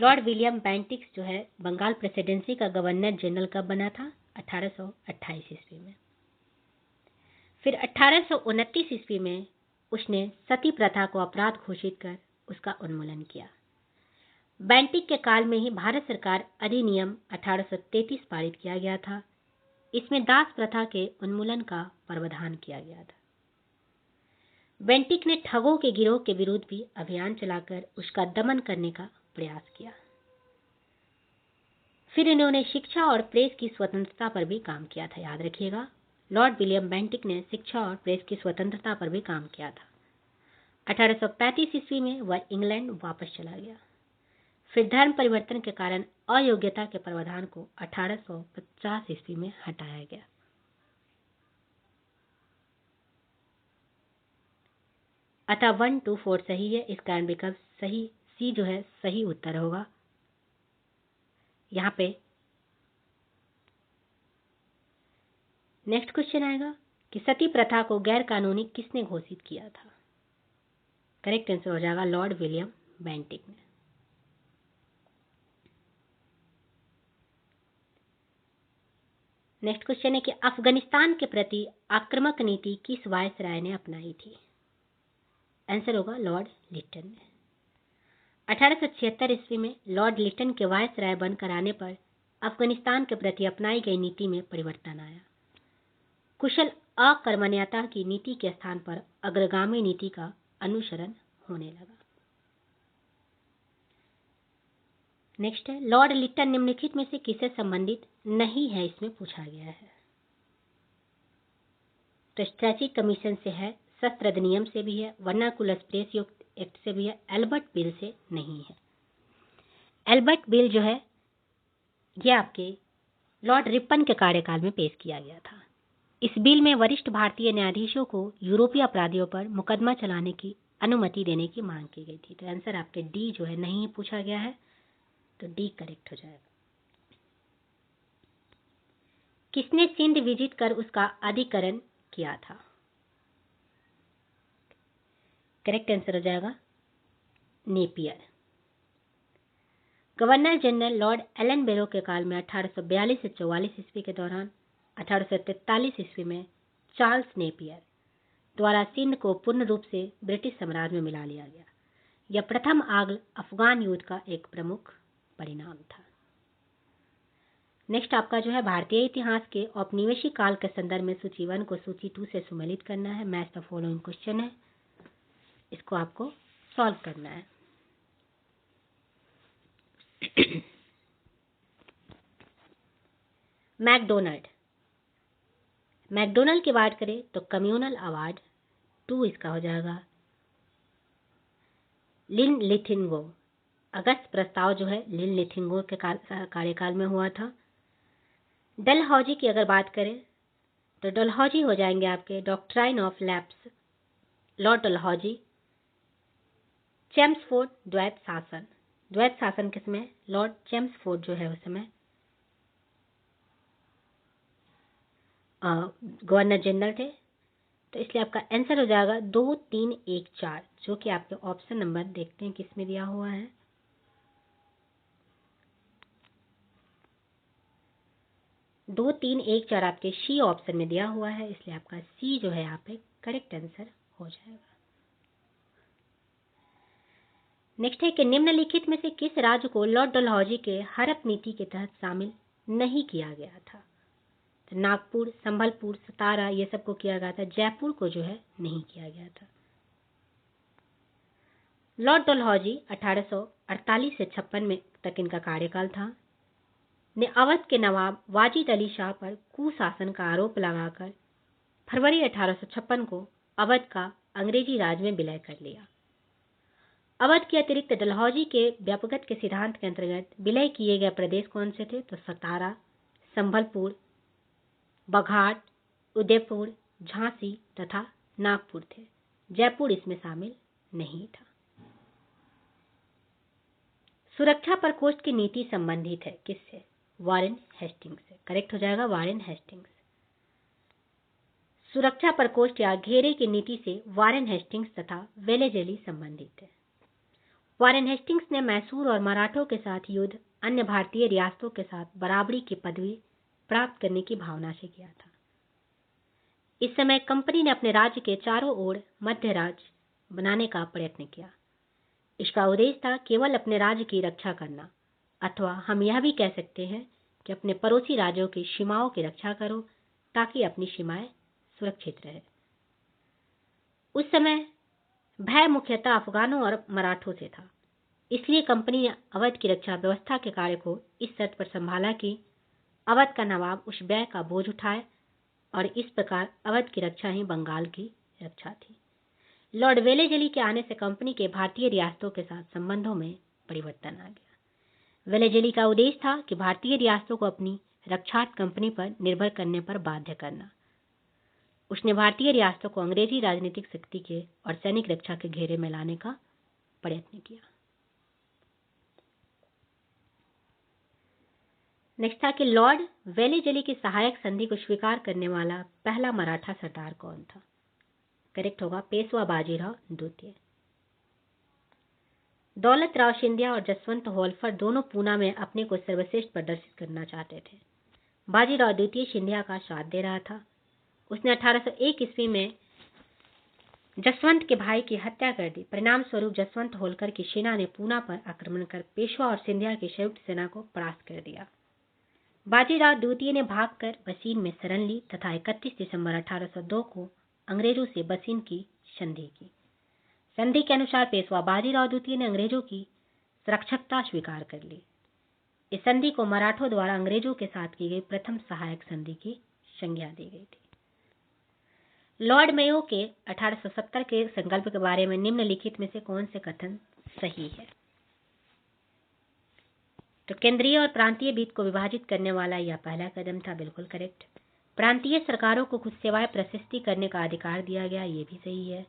A: लॉर्ड विलियम बेंटिक जो है बंगाल प्रेसिडेंसी का गवर्नर जनरल कब बना था? 1828 ईस्वी में। फिर 1829 ईस्वी में उसने सती प्रथा को अपराध घोषित कर उसका उन्मूलन किया। बेंटिक के काल में ही भारत सरकार अधिनियम 1833 पारित किया गया था। इसमें दास प्रथा के उन्मूलन का प्रावधान किया गया था। बेंटिक ने ठगों के गिरोह के विरुद्ध भी अभियान चलाकर उसका दमन करने का प्रयास किया। फिर इन्होंने शिक्षा और प्रेस की स्वतंत्रता पर भी काम किया था। याद रखिएगा, लॉर्ड विलियम बेंटिक ने शिक्षा और प्रेस की स्वतंत्रता पर भी काम किया था। 1835 ईस्वी में वह इंग्लैंड वापस चला गया। फिर धर्म परिवर्तन के कारण अयोग्यता के प्रावधान को 1850 ईस्वी में हटाया गया। अतः 1, 2, 4 सही है। इस कारण विकल्प सही सी जो है सही उत्तर होगा। यहाँ पे नेक्स्ट क्वेश्चन आएगा कि सती प्रथा को गैर कानूनी किसने घोषित किया था? करेक्ट आंसर हो जाएगा लॉर्ड विलियम बेंटिक ने। नेक्स्ट क्वेश्चन है कि अफगानिस्तान के प्रति आक्रामक नीति किस वायसराय ने अपनाई थी? आंसर होगा लॉर्ड लिटन ने। 1876 ईस्वी में लॉर्ड लिटन के वायसराय बनकर आने पर अफगानिस्तान के प्रति अपनाई गई नीति में परिवर्तन आया। कुशल अकर्मण्यता की नीति के स्थान पर अग्रगामी नीति का अनुसरण होने लगा। नेक्स्ट है लॉर्ड लिटन निम्नलिखित में से किससे संबंधित नहीं है? इसमें पूछा गया है। तो स्ट्रैची कमीशन से है, शस्त्र अधिनियम से भी है, वर्नाकुलर प्रेस एक्ट से भी है, एल्बर्ट बिल से नहीं है। एल्बर्ट बिल जो है ये आपके लॉर्ड रिपन के कार्यकाल में पेश किया गया था। इस बिल में वरिष्ठ भारतीय न्यायाधीशों को यूरोपीय अपराधियों पर मुकदमा चलाने की अनुमति देने की मांग की गई थी। तो आंसर आपके डी जो है नहीं पूछा गया है, तो डी करेक्ट हो जाएगा। किसने सिंध विजिट कर उसका अधिकरण किया था? करेक्ट आंसर हो जाएगा Napier. Governor general lord Ellenborough के काल में 1842 से 44 ईस्वी के दौरान 1843 ईस्वी में चार्ल्स नेपियर द्वारा सिंध को पूर्ण रूप से ब्रिटिश साम्राज्य में मिला लिया गया। यह प्रथम आंग्ल अफगान युद्ध का एक प्रमुख परिणाम था। नेक्स्ट आपका जो है भारतीय इतिहास के औपनिवेशिक काल के संदर्भ में सूची 1 को सूची 2 से सुमेलित करना है। मैच द फॉलोइंग क्वेश्चन है, इसको आपको सॉल्व करना है। मैकडोनल्ड की बात करें तो कम्युनल अवार्ड 2 इसका हो जाएगा। लिन लिथिंगो, अगस्त प्रस्ताव जो है लिन लिथिंगो के कार्यकाल में हुआ था। डलहौजी की अगर बात करें तो डलहौजी हो जाएंगे आपके doctrine of lapse, Lord Dalhousie. Chelmsford द्वैत शासन के समय लॉर्ड चेम्सफोर्ड जो है उस समय गवर्नर जनरल थे। तो इसलिए आपका आंसर हो जाएगा 2, 3, 1, 4, जो कि आपके ऑप्शन नंबर देखते हैं किस में दिया हुआ है। 2, 3, 1, 4 आपके सी ऑप्शन में दिया हुआ है, इसलिए आपका सी जो है यहाँ पे करेक्ट आंसर हो जाएगा। नेक्स्ट है कि निम्नलिखित में से किस राज्य को लॉर्ड डलहौजी के हड़प नीति के तहत शामिल नहीं किया गया था? तो नागपुर, संबलपुर, सतारा ये सबको किया गया था, जयपुर को जो है नहीं किया गया था। लॉर्ड डलहौजी 1848 से 56 में तक इनका कार्यकाल था, ने अवध के नवाब वाजिद अली शाह पर कुशासन का आरोप लगाकर फरवरी 1856 को अवध का अंग्रेजी राज में विलय कर लिया। अवध के अतिरिक्त डलहौजी के व्यापकता के सिद्धांत के अंतर्गत विलय किए गए प्रदेश कौन से थे? तो सतारा, संबलपुर, बघाट, उदयपुर, झांसी तथा नागपुर थे। जयपुर इसमें शामिल नहीं था। सुरक्षा प्रकोष्ठ की नीति संबंधित है किससे? वारेन हेस्टिंग्स से। करेक्ट हो जाएगा वारेन हेस्टिंग्स। सुरक्षा प्रकोष्ठ या घेरे की नीति से वारेन हेस्टिंग्स तथा वेलेजली संबंधित है। वारेन हेस्टिंग्स ने मैसूर और मराठों के साथ युद्ध अन्य भारतीय रियासतों के साथ बराबरी की पदवी प्राप्त करने की भावना से किया था। इस समय कंपनी ने अपने राज्य के चारों ओर मध्य राज्य बनाने का प्रयत्न किया। इसका उद्देश्य था केवल अपने राज्य की रक्षा करना, अथवा हम यह भी कह सकते हैं कि अपने पड़ोसी राज्यों की सीमाओं की रक्षा करो ताकि अपनी सीमाएं सुरक्षित रहे। उस समय भय मुख्यतः अफगानों और मराठों से था, इसलिए कंपनी ने अवध की रक्षा व्यवस्था के कार्य को इस शर्त पर संभाला कि अवध का नवाब उस व्यय का बोझ उठाए, और इस प्रकार अवध की रक्षा ही बंगाल की रक्षा थी। लॉर्ड वेलेजली के आने से कंपनी के भारतीय रियासतों के साथ संबंधों में परिवर्तन आ गया। वेलेजली का उद्देश्य था कि भारतीय रियासतों को अपनी रक्षार्थ कंपनी पर निर्भर करने पर बाध्य करना। उसने भारतीय रियासतों को अंग्रेजी राजनीतिक शक्ति के और सैनिक रक्षा के घेरे में लाने का प्रयत्न किया। नेक्स्ट था कि लॉर्ड वेलेजली की सहायक संधि को स्वीकार करने वाला पहला मराठा सरदार कौन था? करेक्ट होगा पेशवा बाजीराव द्वितीय। दौलत राव सिंधिया और जसवंत होल्कर दोनों पूना में अपने को सर्वश्रेष्ठ प्रदर्शित करना चाहते थे। बाजीराव द्वितीय सिंधिया का साथ दे रहा था। उसने 1801 ईस्वी में जसवंत के भाई की हत्या कर दी। परिणाम स्वरूप जसवंत होल्कर की सेना ने पूना पर आक्रमण कर पेशवा और सिंधिया की संयुक्त सेना को परास्त कर दिया। बाजीराव द्वितीय ने भागकर बसीन में शरण ली तथा 31 दिसंबर 1802 को अंग्रेजों से बसीन की संधि की। संधि के अनुसार पेशवा बाजीराव द्वितीय ने अंग्रेजों की सुरक्षकता स्वीकार कर ली। इस संधि को मराठों द्वारा अंग्रेजों के साथ की गई प्रथम सहायक संधि की संज्ञा दी गई थी। लॉर्ड मेयो के 1870 के संकल्प के बारे में निम्नलिखित में से कौन से कथन सही है? तो केंद्रीय और प्रांतीय वित्त को विभाजित करने वाला यह पहला कदम था, बिल्कुल करेक्ट। प्रांतीय सरकारों को कुछ सेवाएं प्रशस्ति करने का अधिकार दिया गया, ये भी सही है।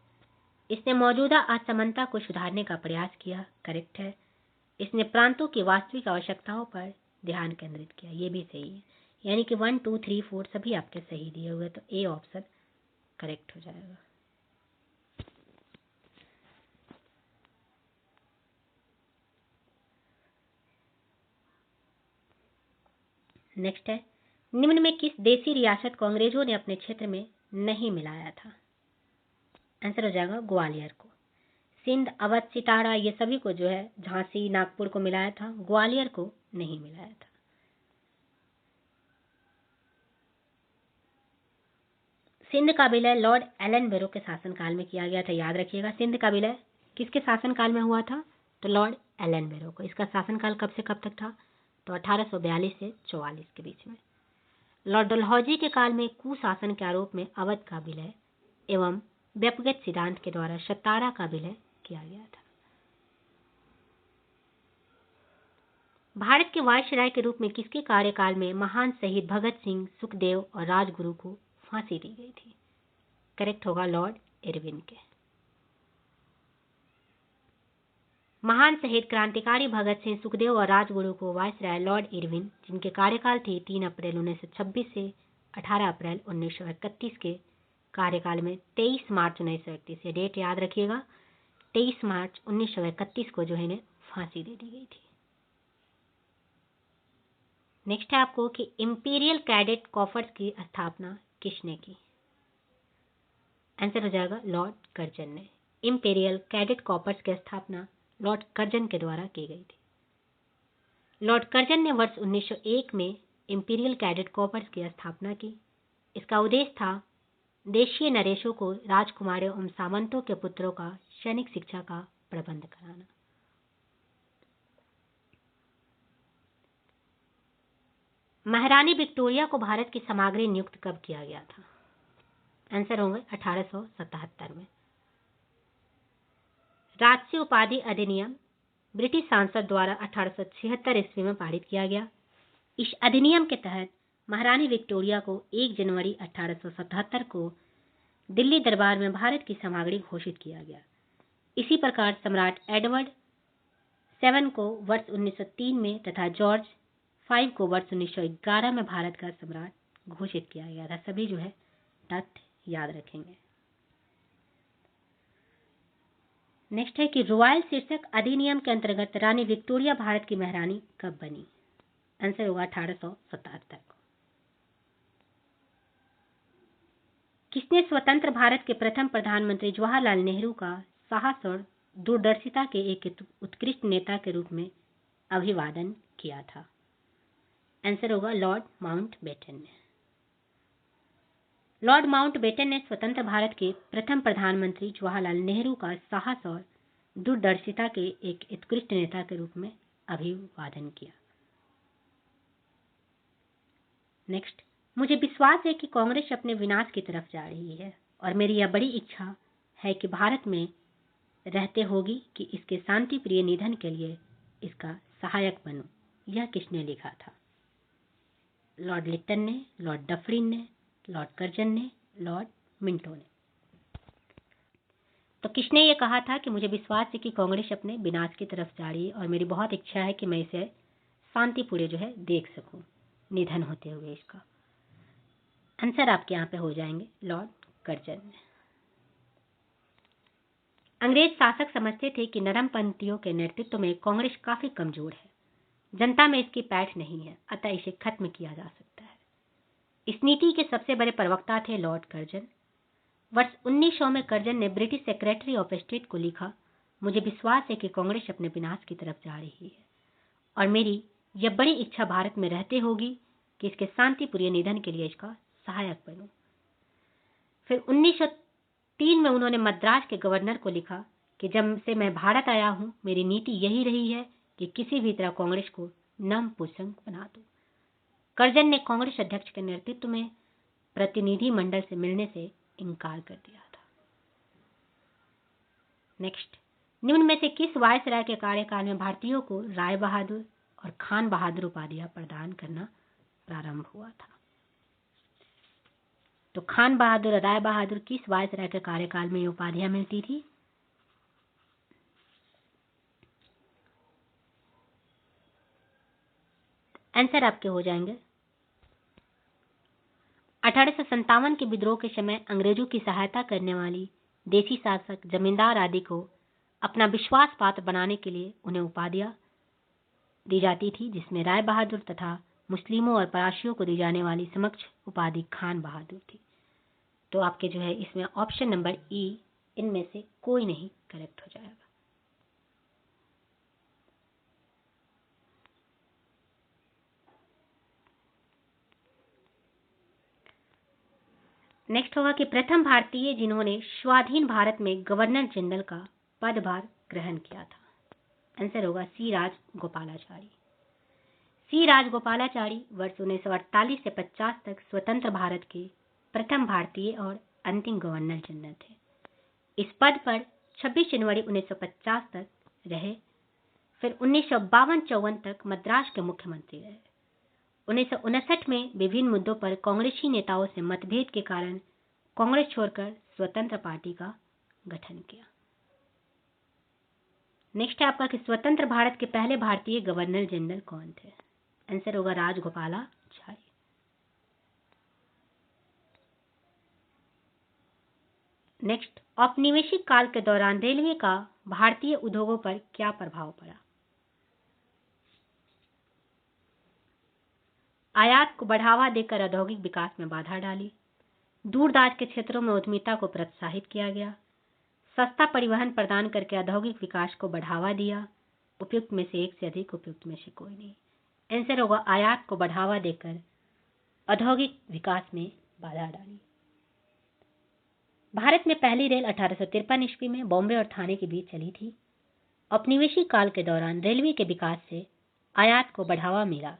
A: इसने मौजूदा असमानता को सुधारने का प्रयास किया, करेक्ट है। इसने प्रांतों की वास्तविक आवश्यकताओं पर ध्यान केंद्रित किया, ये भी सही है। यानी कि 1, 2, 3, 4 सभी आपके सही दिए हुए, तो ए ऑप्शन करेक्ट हो जाएगा। नेक्स्ट है, निम्न में किस देसी रियासत को अंग्रेजों ने अपने क्षेत्र में नहीं मिलाया था? आंसर हो जाएगा ग्वालियर को। सिंध, अवध, सितारा ये सभी को जो है झांसी, नागपुर को मिलाया था, ग्वालियर को नहीं मिलाया था। सिंध का विलय लॉर्ड एलन बैरो के शासनकाल में किया गया था, याद रखिएगा। सिंध का विलय किसके शासनकाल में हुआ था? तो लॉर्ड एलन बैरो को। इसका शासनकाल कब से कब तक था? तो 1842 से 44 के बीच में। लॉर्ड डलहौजी के काल में कुशासन के आरोप में अवध का विलय एवं व्यक्तिगत सिद्धांत के द्वारा सतारा का विलय किया गया था। भारत के वायसराय के रूप में किसके कार्यकाल में महान शहीद भगत सिंह, सुखदेव और राजगुरु को फांसी दी गई थी? करेक्ट होगा लॉर्ड इरविन के। महान शहीद क्रांतिकारी भगत सिंह, सुखदेव और राजगुरु को वायसराय लॉर्ड इरविन, जिनके कार्यकाल थे 3 अप्रैल 1926 से 18 अप्रैल 1931 के कार्यकाल में 23 मार्च 1931, ये डेट याद रखिएगा, 23 मार्च 1931 को जो है इन्हें फांसी दे दी गई थी। नेक्स्ट है आपको कि इंपीरियल कैडेट कॉर्प्स की स्थापना किसने की? आंसर हो जाएगा लॉर्ड कर्जन ने। इंपीरियल कैडेट कॉर्प्स की स्थापना लॉर्ड कर्जन के द्वारा की गई थी। लॉर्ड कर्जन ने वर्ष 1901 में इंपीरियल कैडेट कॉर्प्स की स्थापना की। इसका उद्देश्य था देशीय नरेशों को राजकुमारों एवं सामंतों के पुत्रों का सैनिक शिक्षा का प्रबंध कराना। महारानी विक्टोरिया को भारत की समाग्री नियुक्त कब किया गया था? आंसर होंगे 1877 में। राजसी उपाधि अधिनियम ब्रिटिश सांसद द्वारा 1876 ईस्वी में पारित किया गया। इस अधिनियम के तहत महारानी विक्टोरिया को 1 जनवरी 1877 को दिल्ली दरबार में भारत की समाग्री घोषित किया गया। इसी प्रकार सम्राट एडवर्ड 7 को वर्ष 1903 में तथा जॉर्ज 5 को वर्ष 1911 में भारत का सम्राट घोषित किया गया था। सभी जो है तथ्य याद रखेंगे। नेक्स्ट है कि रॉयल शीर्षक अधिनियम के अंतर्गत रानी विक्टोरिया भारत की महारानी कब बनी? आंसर होगा 1877 को। किसने स्वतंत्र भारत के प्रथम प्रधानमंत्री जवाहरलाल नेहरू का साहस और दूरदर्शिता के एक उत्कृष्ट नेता के रूप में अभिवादन किया था? आंसर होगा लॉर्ड माउंटबेटन ने। लॉर्ड माउंटबेटन ने स्वतंत्र भारत के प्रथम प्रधानमंत्री जवाहरलाल नेहरू का साहस और दूरदर्शिता के एक उत्कृष्ट नेता के रूप में अभिवादन किया। नेक्स्ट, मुझे विश्वास है कि कांग्रेस अपने विनाश की तरफ जा रही है और मेरी यह बड़ी इच्छा है कि भारत में रहते होगी कि इसके शांति प्रिय निधन के लिए इसका सहायक बनूं। यह किसने लिखा था? लॉर्ड लिटन ने, लॉर्ड डफरिन ने, लॉर्ड कर्जन ने, लॉर्ड मिंटो ने। तो किसने ये कहा था कि मुझे विश्वास है कि कांग्रेस अपने विनाश की तरफ जा रही है और मेरी बहुत इच्छा है कि मैं इसे शांतिपूर्ण जो है देख सकूं निधन होते हुए इसका। आंसर आपके यहाँ पे हो जाएंगे लॉर्ड कर्जन ने। अंग्रेज शासक समझते थे कि नरमपंथियों के नेतृत्व में कांग्रेस काफी कमजोर है, जनता में इसकी पैठ नहीं है, अतः इसे खत्म किया जा सकता है। इस नीति के सबसे बड़े प्रवक्ता थे लॉर्ड कर्जन। वर्ष 1900 में कर्जन ने ब्रिटिश सेक्रेटरी ऑफ स्टेट को लिखा, मुझे विश्वास है कि कांग्रेस अपने विनाश की तरफ जा रही है और मेरी यह बड़ी इच्छा भारत में रहते होगी कि इसके शांतिपूर्ण निधन के लिए इसका सहायक बनूं। फिर 1903 में उन्होंने मद्रास के गवर्नर को लिखा कि जब से मैं भारत आया हूं मेरी नीति यही रही है कि किसी भी तरह कांग्रेस को नपुंसक बना दूं। कर्जन ने कांग्रेस अध्यक्ष के नेतृत्व में प्रतिनिधि मंडल से मिलने से इनकार कर दिया था। नेक्स्ट, निम्न में से किस वायसराय के कार्यकाल में भारतीयों को राय बहादुर और खान बहादुर उपाधियां प्रदान करना प्रारंभ हुआ था? तो खान बहादुर और राय बहादुर किस वायसराय के कार्यकाल में ये उपाधियां मिलती थी? आंसर आपके हो जाएंगे 1857 के विद्रोह के समय अंग्रेजों की सहायता करने वाली देशी शासक, जमींदार आदि को अपना विश्वास पात्र बनाने के लिए उन्हें उपाधियां दी जाती थी, जिसमें राय बहादुर तथा मुस्लिमों और पराशियों को दी जाने वाली समक्ष उपाधि खान बहादुर थी। तो आपके जो है इसमें ऑप्शन नंबर ई इनमें से कोई नहीं करेक्ट हो जाएगा। नेक्स्ट होगा कि प्रथम भारतीय जिन्होंने स्वाधीन भारत में गवर्नर जनरल का पदभार ग्रहण किया था। आंसर होगा सी राजगोपालाचारी। सी राजगोपालाचारी वर्ष 1948 से 50 तक स्वतंत्र भारत के प्रथम भारतीय और अंतिम गवर्नर जनरल थे। इस पद पर 26 जनवरी 1950 तक रहे, फिर 1952-54 तक मद्रास के मुख्यमंत्री रहे। 1959 में विभिन्न मुद्दों पर कांग्रेसी नेताओं से मतभेद के कारण कांग्रेस छोड़कर स्वतंत्र पार्टी का गठन किया। नेक्स्ट है आपका कि स्वतंत्र भारत के पहले भारतीय गवर्नर जनरल कौन थे? आंसर होगा राजगोपालाचारी। नेक्स्ट, औपनिवेशिक काल के दौरान रेलवे का भारतीय उद्योगों पर क्या प्रभाव पड़ा? आयात को बढ़ावा देकर औद्योगिक विकास में बाधा डाली, दूरदराज के क्षेत्रों में उद्यमिता को प्रोत्साहित किया गया, सस्ता परिवहन प्रदान करके औद्योगिक विकास को बढ़ावा दिया। उपयुक्त में से एक से अधिक, उपयुक्त में से कोई नहीं। आंसर होगा आयात को बढ़ावा देकर औद्योगिक विकास में बाधा डाली। भारत में पहली रेल 1853 ईस्वी में बॉम्बे और थाने के बीच चली थी। औपनिवेशिक काल के दौरान रेलवे के विकास से आयात को बढ़ावा मिला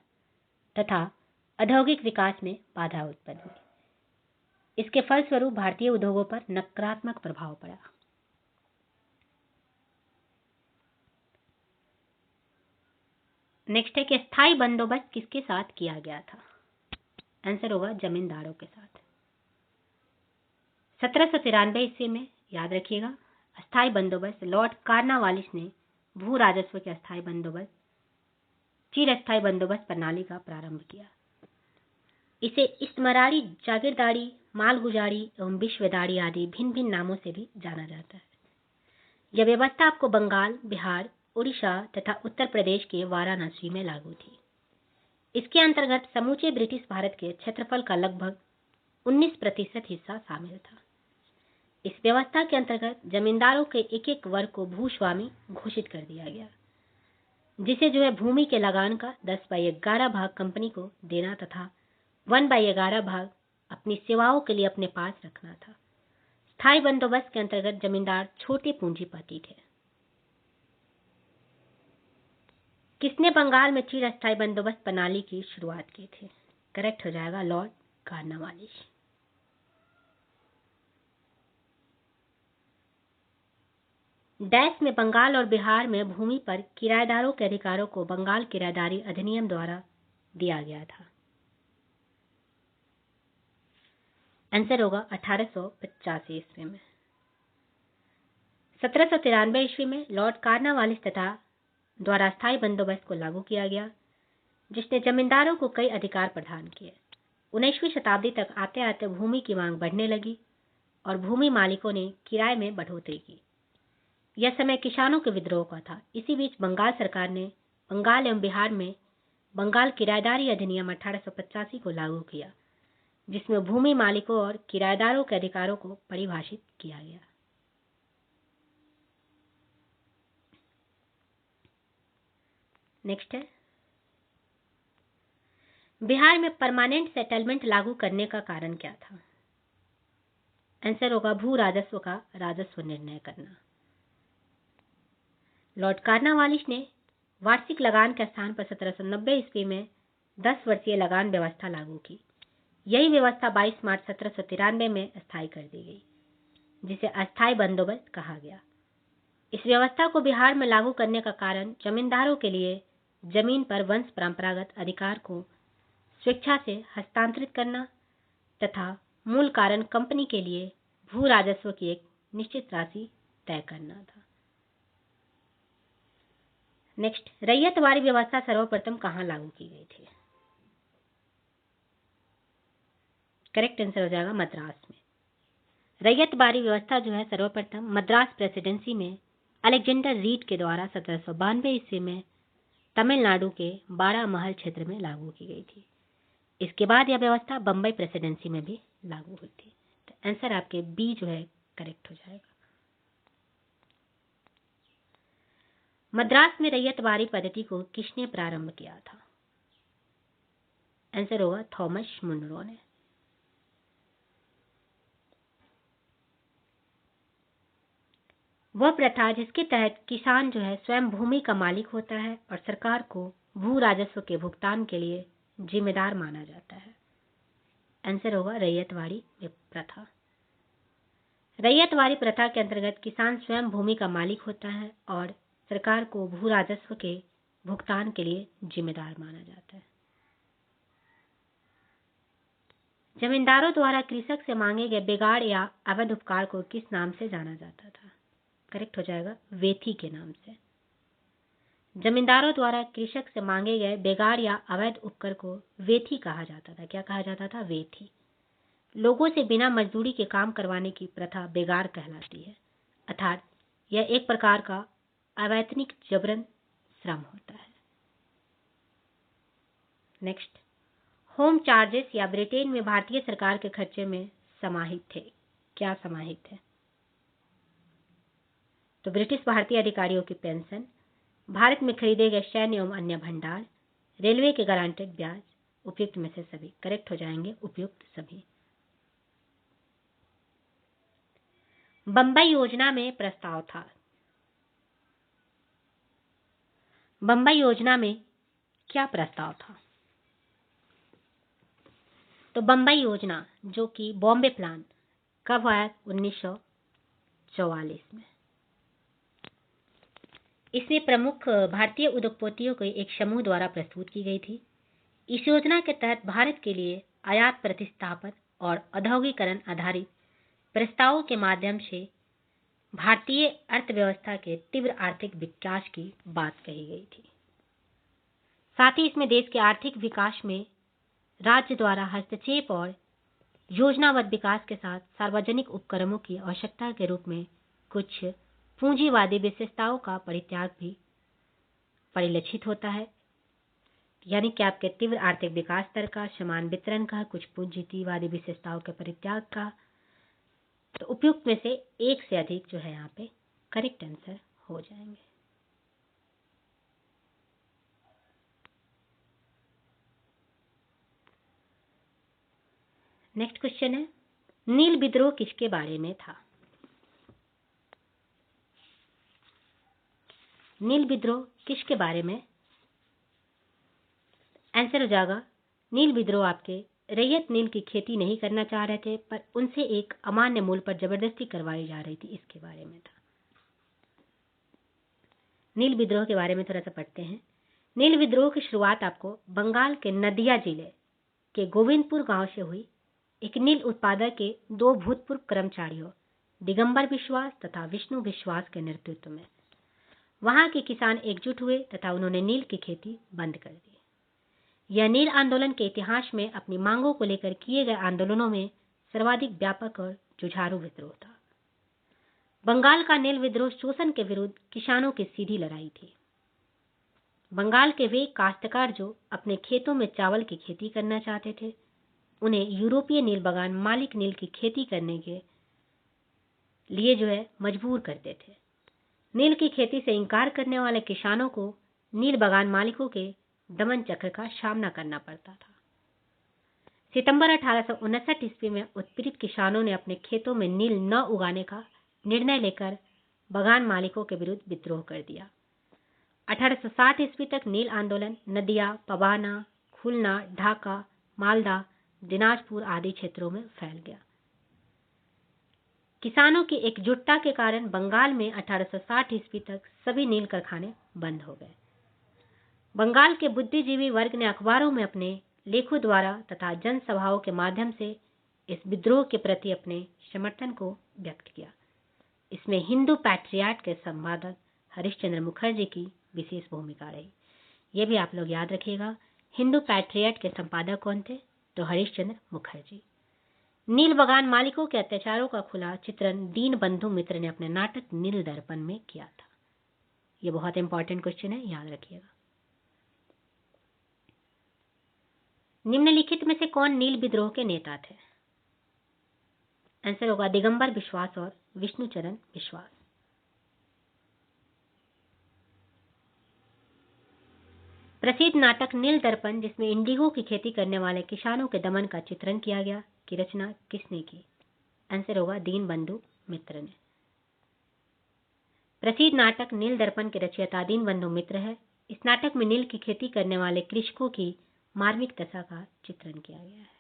A: तथा औद्योगिक विकास में बाधा उत्पन्न हुई। इसके फलस्वरूप भारतीय उद्योगों पर नकारात्मक प्रभाव पड़ा। नेक्स्ट है कि स्थायी बंदोबस्त किसके साथ किया गया था? आंसर होगा जमींदारों के साथ। 1793 ईस्वी में, याद रखिएगा, अस्थायी बंदोबस्त लॉर्ड कार्नवालिस ने भू राजस्व के अस्थायी बंदोबस्त चिर अस्थायी बंदोबस्त प्रणाली का प्रारंभ किया। इसे इस्तेमारी, जागीरदारी, मालगुजारी एवं विश्वदारी आदि भिन्न भिन्न नामों से भी जाना जाता है। यह व्यवस्था आपको बंगाल, बिहार, उड़ीसा तथा उत्तर प्रदेश के वाराणसी में लागू थी। इसके अंतर्गत समूचे ब्रिटिश भारत के क्षेत्रफल का लगभग 19% हिस्सा शामिल था। इस व्यवस्था के अंतर्गत जमींदारों के एक एक वर्ग को भूस्वामी घोषित कर दिया गया, जिसे जो है भूमि के लगान का 10/11 भाग कंपनी को देना तथा 1/11 भाग अपनी सेवाओं के लिए अपने पास रखना था। स्थायी बंदोबस्त के अंतर्गत जमींदार छोटे पूंजीपति थे। किसने बंगाल में चिर अस्थायी बंदोबस्त प्रणाली की शुरुआत की थी? करेक्ट हो जाएगा लॉर्ड कार्नवालिस। डैश में बंगाल और बिहार में भूमि पर किराएदारों के अधिकारों को बंगाल किराएदारी अधिनियम द्वारा दिया गया था। आंसर होगा 1885 ईस्वी में। 1793 ईस्वी में लॉर्ड कार्नवालिस तथा द्वारा स्थायी बंदोबस्त को लागू किया गया, जिसने जमींदारों को कई अधिकार प्रदान किए। 19वीं शताब्दी तक आते आते भूमि की मांग बढ़ने लगी और भूमि मालिकों ने किराए में बढ़ोतरी की। यह समय किसानों के विद्रोह का था। इसी बीच बंगाल सरकार ने बंगाल एवं बिहार में बंगाल किराएदारी अधिनियम 1885 को लागू किया, जिसमें भूमि मालिकों और किराएदारों के अधिकारों को परिभाषित किया गया। नेक्स्ट है, बिहार में परमानेंट सेटलमेंट लागू करने का कारण क्या था? आंसर होगा भू राजस्व का राजस्व निर्णय करना। लॉर्ड कार्नवालिस ने वार्षिक लगान के स्थान पर 1790 ईस्वी में 10 वर्षीय लगान व्यवस्था लागू की। यही व्यवस्था 22 मार्च 1793 में स्थायी कर दी गई, जिसे अस्थायी बंदोबस्त कहा गया। इस व्यवस्था को बिहार में लागू करने का कारण जमींदारों के लिए जमीन पर वंश परंपरागत अधिकार को स्वेच्छा से हस्तांतरित करना तथा मूल कारण कंपनी के लिए भू राजस्व की एक निश्चित राशि तय करना था। नेक्स्ट, रैयतवारी व्यवस्था सर्वप्रथम कहां लागू की गई थी? करेक्ट आंसर हो जाएगा मद्रास में। रैयतवारी व्यवस्था जो है सर्वप्रथम मद्रास प्रेसिडेंसी में अलेक्जेंडर रीड के द्वारा 1792 ईस्वी में तमिलनाडु के बारामहल क्षेत्र में लागू की गई थी। इसके बाद यह व्यवस्था बंबई प्रेसिडेंसी में भी लागू हुई थी। तो आंसर आपके बी जो है करेक्ट हो जाएगा। मद्रास में रैयतवारी पद्धति को किसने प्रारंभ किया था? आंसर होगा थॉमस मुनरो ने। वह प्रथा जिसके तहत किसान जो है स्वयं भूमि का मालिक होता है और सरकार को भू राजस्व के भुगतान के लिए जिम्मेदार माना जाता है। आंसर होगा रैयतवारी प्रथा। रैयतवारी प्रथा के अंतर्गत किसान स्वयं भूमि का मालिक होता है और सरकार को भू राजस्व के भुगतान के लिए जिम्मेदार माना जाता है। जमींदारों द्वारा कृषक से मांगे गए बिगाड़ या अवैध उपकार को किस नाम से जाना जाता था? करेक्ट हो जाएगा वेथी के नाम से। जमींदारों द्वारा कृषक से मांगे गए बेगार या अवैध उपकर को वेथी कहा जाता था। क्या कहा जाता था? वेथी। लोगों से बिना मजदूरी के काम करवाने की प्रथा बेगार कहलाती है, अर्थात यह एक प्रकार का अवैतनिक जबरन श्रम होता है। नेक्स्ट, होम चार्जेस या ब्रिटेन में भारतीय सरकार के खर्चे में समाहित थे। क्या समाहित है? तो ब्रिटिश भारतीय अधिकारियों की पेंशन, भारत में खरीदे गए सैन्य एवं अन्य भंडार, रेलवे के गारंटेड ब्याज, उपयुक्त में से सभी। करेक्ट हो जाएंगे उपयुक्त सभी। बंबई योजना में प्रस्ताव था। बंबई योजना में क्या प्रस्ताव था? तो बंबई योजना जो कि बॉम्बे प्लान कब आया? 1944 में। इसमें प्रमुख भारतीय उद्योगपतियों के एक समूह द्वारा प्रस्तुत की गई थी। इस योजना के तहत भारत के लिए आयात प्रतिस्थापन और औद्योगिकरण आधारित प्रस्तावों के माध्यम से भारतीय अर्थव्यवस्था के तीव्र आर्थिक विकास की बात कही गई थी। साथ ही इसमें देश के आर्थिक विकास में राज्य द्वारा हस्तक्षेप और योजनाबद्ध विकास के साथ सार्वजनिक उपक्रमों की आवश्यकता के रूप में कुछ पूंजीवादी विशेषताओं का परित्याग भी परिलक्षित होता है। यानी कि आपके तीव्र आर्थिक विकास दर का, समान वितरण का, कुछ पूंजीवादी विशेषताओं के परित्याग का। तो उपयुक्त में से एक से अधिक जो है यहाँ पे करेक्ट आंसर हो जाएंगे। नेक्स्ट क्वेश्चन है, नील विद्रोह किसके बारे में था? नील विद्रोह किसके बारे में? आंसर हो जाएगा नील विद्रोह आपके रैयत नील की खेती नहीं करना चाह रहे थे, पर उनसे एक अमान्य मूल्य पर जबरदस्ती करवाई जा रही थी, इसके बारे में था। नील विद्रोह के बारे में थोड़ा सा पढ़ते हैं। नील विद्रोह की शुरुआत आपको बंगाल के नदिया जिले के गोविंदपुर गांव से हुई। एक नील उत्पादक के दो भूतपूर्व कर्मचारियों दिगंबर विश्वास तथा विष्णु विश्वास के नेतृत्व में वहां के किसान एकजुट हुए तथा उन्होंने नील की खेती बंद कर दी। यह नील आंदोलन के इतिहास में अपनी मांगों को लेकर किए गए आंदोलनों में सर्वाधिक व्यापक और जुझारू विद्रोह था। बंगाल का नील विद्रोह शोषण के विरुद्ध किसानों की सीधी लड़ाई थी। बंगाल के वे काश्तकार जो अपने खेतों में चावल की खेती करना चाहते थे, उन्हें यूरोपीय नील बागान मालिक नील की खेती करने के लिए जो है मजबूर करते थे। नील की खेती से इनकार करने वाले किसानों को नील बागान मालिकों के दमन चक्र का सामना करना पड़ता था। सितंबर 1859 ईस्वी में उत्पीड़ित किसानों ने अपने खेतों में नील न उगाने का निर्णय लेकर बागान मालिकों के विरुद्ध विद्रोह कर दिया। 1860 ईस्वी तक नील आंदोलन नदिया, पबाना, खुलना, ढाका, मालदा, दिनाजपुर आदि क्षेत्रों में फैल गया। किसानों की एकजुटता के कारण बंगाल में 1860 ईस्वी तक सभी नील कारखाने बंद हो गए। बंगाल के बुद्धिजीवी वर्ग ने अखबारों में अपने लेखों द्वारा तथा जनसभाओं के माध्यम से इस विद्रोह के प्रति अपने समर्थन को व्यक्त किया। इसमें हिंदू पैट्रियट के संपादक हरिश्चंद्र मुखर्जी की विशेष भूमिका रही। यह भी आप लोग याद रखिएगा। हिंदू पैट्रियट के संपादक कौन थे? तो हरिश्चंद्र मुखर्जी। नील बगान मालिकों के अत्याचारों का खुला चित्रण दीनबंधु मित्र ने अपने नाटक नील दर्पण में किया था। यह बहुत इंपॉर्टेंट क्वेश्चन है, याद रखिएगा। निम्नलिखित में से कौन नील विद्रोह के नेता थे? आंसर होगा दिगंबर विश्वास और विष्णुचरण विश्वास। प्रसिद्ध नाटक नील दर्पण, जिसमें इंडिगो की खेती करने वाले किसानों के दमन का चित्रण किया गया, की रचना किसने की? आंसर होगा दीनबंधु मित्र ने। प्रसिद्ध नाटक नील दर्पण के रचयिता दीनबंधु मित्र है। इस नाटक में नील की खेती करने वाले कृषकों की मार्मिक दशा का चित्रण किया गया है।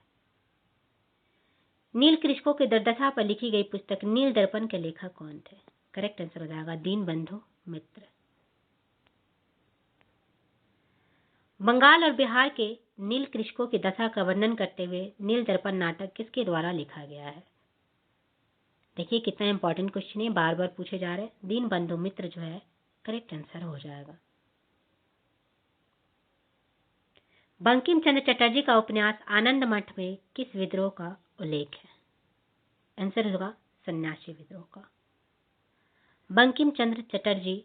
A: नील कृषकों की दुर्दशा पर लिखी गई पुस्तक नील दर्पण के लेखक कौन थे? करेक्ट आंसर हो जाएगा दीनबंधु मित्र। बंगाल और बिहार के नील कृषकों की दशा का वर्णन करते हुए नील दर्पण नाटक किसके द्वारा लिखा गया है? देखिए कितना इंपॉर्टेंट क्वेश्चन है, बार बार पूछे जा रहे हैं। दीनबंधु मित्र जो है करेक्ट आंसर हो जाएगा। बंकिम चंद्र चटर्जी का उपन्यास आनंद मठ में किस विद्रोह का उल्लेख है? आंसर होगा सन्यासी विद्रोह का। बंकिम चंद्र चटर्जी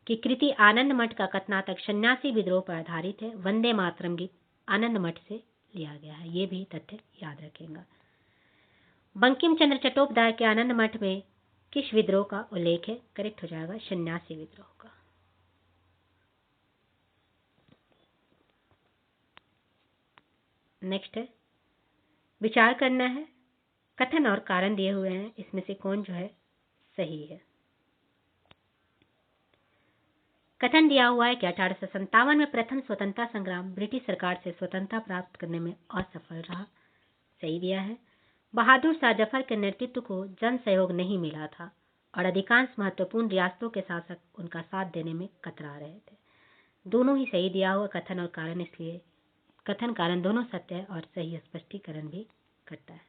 A: की कृति आनंद मठ का कथनातक सन्यासी विद्रोह पर आधारित है। वंदे मातरम गीत आनंद मठ से लिया गया है। ये भी तथ्य याद रखेंगे। बंकिम चंद्र चट्टोपाध्याय के आनंद मठ में किस विद्रोह का उल्लेख है? करेक्ट हो जाएगा सन्यासी विद्रोह का। नेक्स्ट है विचार करना है। कथन और कारण दिए हुए हैं, इसमें से कौन जो है सही है? कथन दिया हुआ है कि 1857 में प्रथम स्वतंत्रता संग्राम ब्रिटिश सरकार से स्वतंत्रता प्राप्त करने में असफल रहा। सही दिया है। बहादुर शाह जफर के नेतृत्व को जन सहयोग नहीं मिला था और अधिकांश महत्वपूर्ण रियासतों के शासक उनका साथ देने में कतरा रहे थे। दोनों ही सही दिया हुआ कथन और कारण, इसलिए कथन कारण दोनों सत्य है और सही स्पष्टीकरण भी करता है।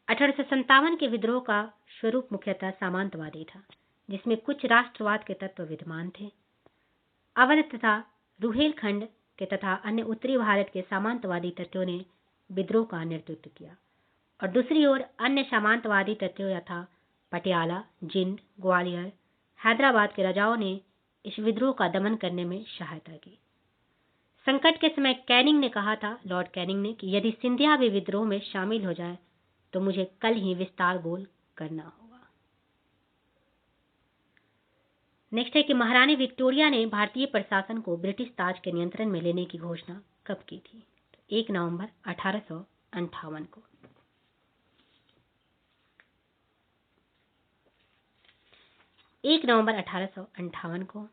A: 1857 के विद्रोह का स्वरूप मुख्यतः सामंतवादी था, जिसमें कुछ राष्ट्रवाद के तत्व विद्यमान थे। अवध तथा रुहेलखंड के तथा अन्य उत्तरी भारत के सामंतवादी तत्वों ने विद्रोह का नेतृत्व किया और दूसरी ओर अन्य सामंतवादी तत्वों यथा पटियाला, जिंद, ग्वालियर, हैदराबाद के राजाओं ने इस विद्रोह का दमन करने में सहायता की। संकट के समय कैनिंग ने कहा था, लॉर्ड कैनिंग ने, कि यदि सिंधिया भी विद्रोह में शामिल हो जाए तो मुझे कल ही विस्तार गोल करना होगा। नेक्स्ट है कि महारानी विक्टोरिया ने भारतीय प्रशासन को ब्रिटिश ताज के नियंत्रण में लेने की घोषणा कब की थी? तो 1 नवंबर 1858 को। एक नवंबर 1858 को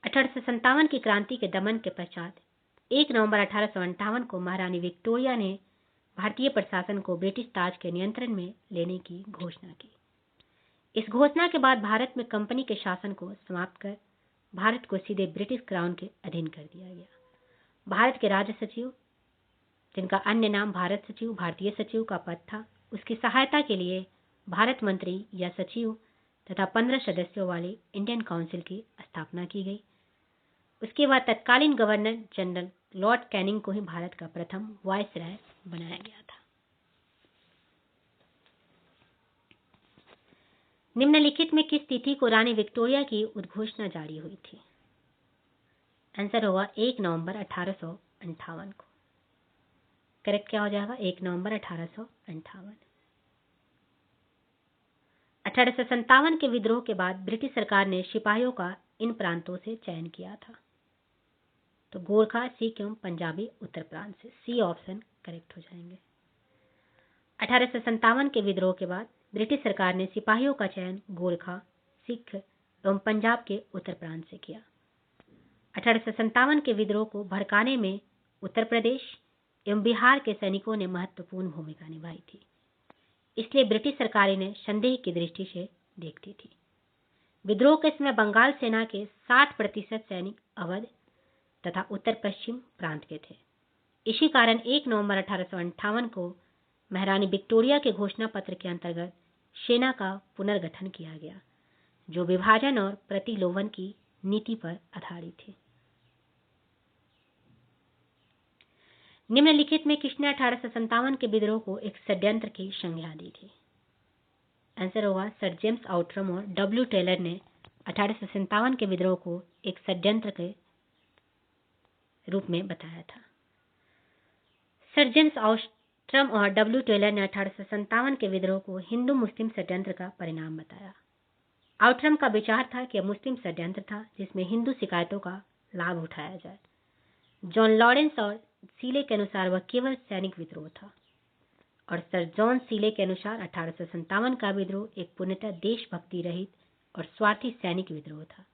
A: 1857 की क्रांति के दमन के पश्चात 1 नवंबर 1858 को महारानी विक्टोरिया ने भारतीय प्रशासन को ब्रिटिश ताज के नियंत्रण में लेने की घोषणा की। इस घोषणा के बाद भारत में कंपनी के शासन को समाप्त कर भारत को सीधे ब्रिटिश क्राउन के अधीन कर दिया गया। भारत के राज्य सचिव, जिनका अन्य नाम भारत सचिव, भारतीय सचिव का पद था, उसकी सहायता के लिए भारत मंत्री या सचिव तथा 15 सदस्यों वाले इंडियन काउंसिल की स्थापना की गई। उसके बाद तत्कालीन गवर्नर जनरल लॉर्ड कैनिंग को ही भारत का प्रथम वायसराय बनाया गया था। निम्नलिखित में किस तिथि को रानी विक्टोरिया की उद्घोषणा जारी हुई थी? आंसर होगा 1 नवंबर 1858 को। करेक्ट क्या हो जाएगा? 1 नवंबर 1858। 1857 के विद्रोह के बाद ब्रिटिश सरकार ने सिपाहियों का इन प्रांतों से चयन किया था, तो गोरखा, सिख एवं पंजाबी उत्तर प्रांत से। सी ऑप्शन करेक्ट हो जाएंगे। 1857 के विद्रोह के बाद ब्रिटिश सरकार ने सिपाहियों का चयन गोरखा, सिख एवं पंजाब के उत्तर प्रांत से किया। 1857 के विद्रोह को भड़काने में उत्तर प्रदेश एवं बिहार के सैनिकों ने महत्वपूर्ण भूमिका निभाई थी, इसलिए ब्रिटिश सरकार इन्हें संदेह की दृष्टि से देखती थी। विद्रोह के समय बंगाल सेना के 60% सैनिक अवध तथा उत्तर पश्चिम प्रांत के थे। इसी कारण 1 नवंबर 1858 को महारानी विक्टोरिया के घोषणा पत्र के अंतर्गत सेना का पुनर्गठन किया गया, जो विभाजन और प्रतिलोभन की नीति पर आधारित थी। निम्नलिखित में किसने 1857 के विद्रोह को एक षड्यंत्र की संज्ञा दी थी? आंसर होगा सर जेम्स आउट्रम और डब्ल्यू टेलर ने 1857 के विद्रोह को एक षड्यंत्र के रूप में बताया था। सर जेम्स आउट्रम और डब्ल्यू टेलर ने 1857 के विद्रोह को हिंदू मुस्लिम षड्यंत्र का परिणाम बताया। आउट्रम का विचार था कि यह मुस्लिम षड्यंत्र था जिसमें हिंदू शिकायतों का लाभ उठाया जाए। जॉन लॉरेंस और सीले के अनुसार वह केवल सैनिक विद्रोह था, और सर जॉन सीले के अनुसार 1857 का विद्रोह एक पूर्णतः देशभक्ति रहित और स्वार्थी सैनिक विद्रोह था,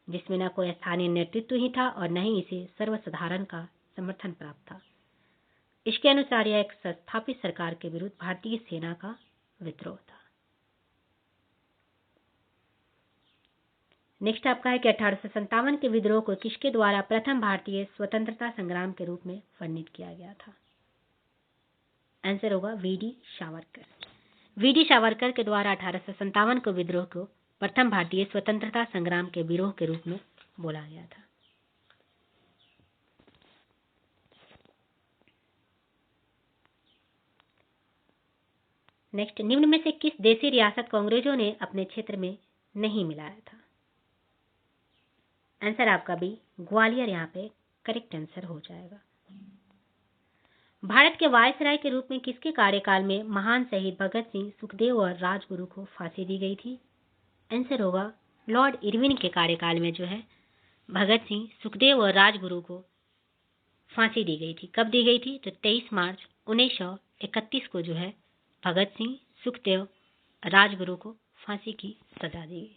A: जिसमें न कोई स्थानीय नेतृत्व ही था और न ही इसे सर्वसाधारण का समर्थन प्राप्त था। इसके अनुसार यह एक स्थापित सरकार के विरुद्ध भारतीय सेना का विद्रोह था। नेक्स्ट आपका है कि 1857 के विद्रोह को किसके द्वारा प्रथम भारतीय स्वतंत्रता संग्राम के रूप में वर्णित किया गया था? आंसर होगा वीडी सावरकर। वीडी सावरकर के द्वारा 1857 के विद्रोह को प्रथम भारतीय स्वतंत्रता संग्राम के विरोह के रूप में बोला गया था। नेक्स्ट, निम्न में से किस देशी रियासत को अंग्रेजों ने अपने क्षेत्र में नहीं मिलाया था? आंसर आपका बी ग्वालियर यहाँ पे करेक्ट आंसर हो जाएगा। भारत के वायसराय के रूप में किसके कार्यकाल में महान शहीद भगत सिंह, सुखदेव और राजगुरु को फांसी दी गई थी? आंसर होगा लॉर्ड इरविन के कार्यकाल में जो है भगत सिंह, सुखदेव और राजगुरु को फांसी दी गई थी। कब दी गई थी? तो 23 मार्च 1931 को जो है भगत सिंह, सुखदेव, राजगुरु को फांसी की सजा दी गई।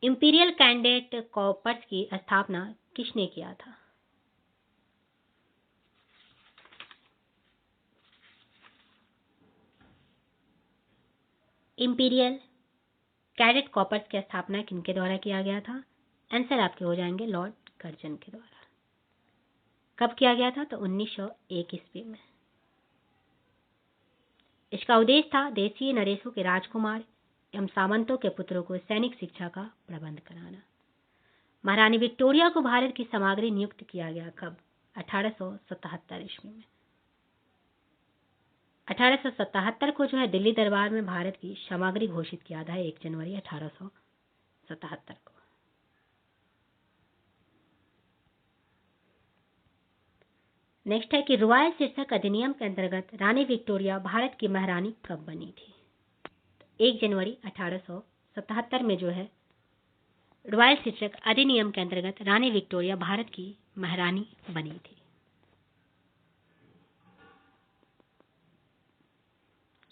A: इंपीरियल कैडेट कॉर्प्स की स्थापना किसने किया था? इंपीरियल कैडेट कॉर्प्स की स्थापना किनके द्वारा किया गया था? आंसर आपके हो जाएंगे लॉर्ड कर्जन के द्वारा। कब किया गया था? तो 1901 ईस्वी में। इसका उद्देश्य था देशीय नरेशों के राजकुमार एवं सामंतों के पुत्रों को सैनिक शिक्षा का प्रबंध कराना। महारानी विक्टोरिया को भारत की सामग्री नियुक्त किया गया कब? 1877 ईस्वी में। 1877 को जो है दिल्ली दरबार में भारत की सामग्री घोषित किया था 1 जनवरी 1877 को। नेक्स्ट है कि रॉयल शीर्षक अधिनियम के अंतर्गत रानी विक्टोरिया भारत की महारानी कब बनी थी? 1 जनवरी 1877 में जो है रॉयल शीर्षक अधिनियम के अंतर्गत रानी विक्टोरिया भारत की महारानी बनी थी।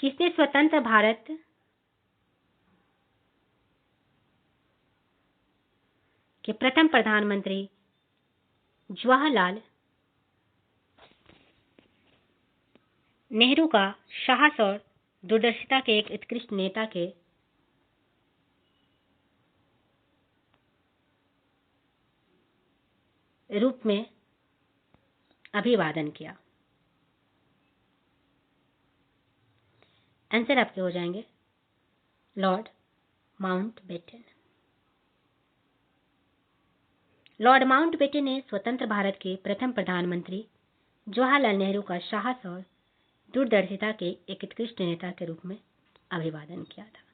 A: किसने स्वतंत्र भारत के प्रथम प्रधानमंत्री जवाहरलाल नेहरू का साहस और दूरदर्शिता के एक उत्कृष्ट नेता के रूप में अभिवादन किया? आंसर आपके हो जाएंगे लॉर्ड माउंटबेटन। लॉर्ड माउंटबेटन ने स्वतंत्र भारत के प्रथम प्रधानमंत्री जवाहरलाल नेहरू का साहस और दूरदर्शिता के एक उत्कृष्ट नेता के रूप में अभिवादन किया था।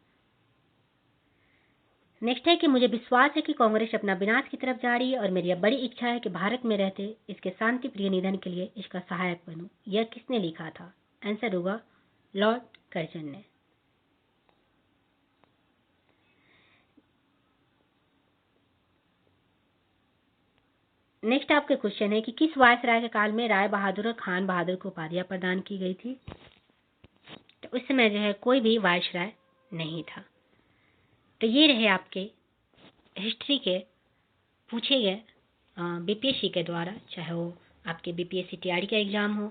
A: नेक्स्ट है कि मुझे विश्वास है कि कांग्रेस अपना विनाश की तरफ जा रही है और मेरी यह बड़ी इच्छा है कि भारत में रहते इसके शांति प्रिय निधन के लिए इसका सहायक बनूं। यह किसने लिखा था? आंसर होगा लॉर्ड कर्जन ने। नेक्स्ट आपके क्वेश्चन है कि किस वायसराय के काल में राय बहादुर और खान बहादुर को उपाधियां प्रदान की गई थी? तो उस समय जो है कोई भी वायसराय नहीं था। तो ये रहे आपके हिस्ट्री के पूछे गए बीपीएससी के द्वारा, चाहे वो आपके बीपीएससी टीआरडी का एग्जाम हो,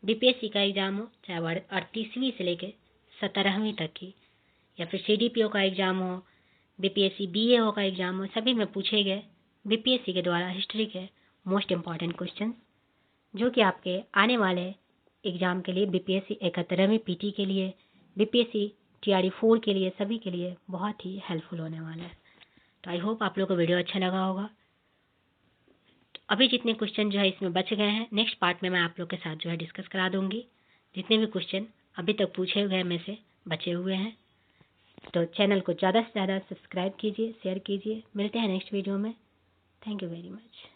A: बीपीएससी का एग्जाम हो, चाहे वो 38वीं से लेकर 17वीं तक की, या फिर सीडीपीओ का एग्जाम हो, बीपीएससी बीएओ का एग्जाम हो, सभी में पूछे गए बीपीएससी के द्वारा हिस्ट्री के मोस्ट इंपॉर्टेंट क्वेश्चन जो कि आपके आने वाले एग्ज़ाम के लिए बीपीएससी 71वीं पीटी के लिए, बीपीएससी टीआरई 4 के लिए, सभी के लिए बहुत ही हेल्पफुल होने वाला है। तो आई होप आप लोगों को वीडियो अच्छा लगा होगा। तो अभी जितने क्वेश्चन जो है इसमें बच गए हैं, नेक्स्ट पार्ट में मैं आप लोग के साथ जो है डिस्कस करा दूंगी, जितने भी क्वेश्चन अभी तक पूछे गए में से बचे हुए हैं। तो चैनल को ज़्यादा से ज़्यादा सब्सक्राइब कीजिए, शेयर कीजिए। मिलते हैं नेक्स्ट वीडियो में। Thank you very much.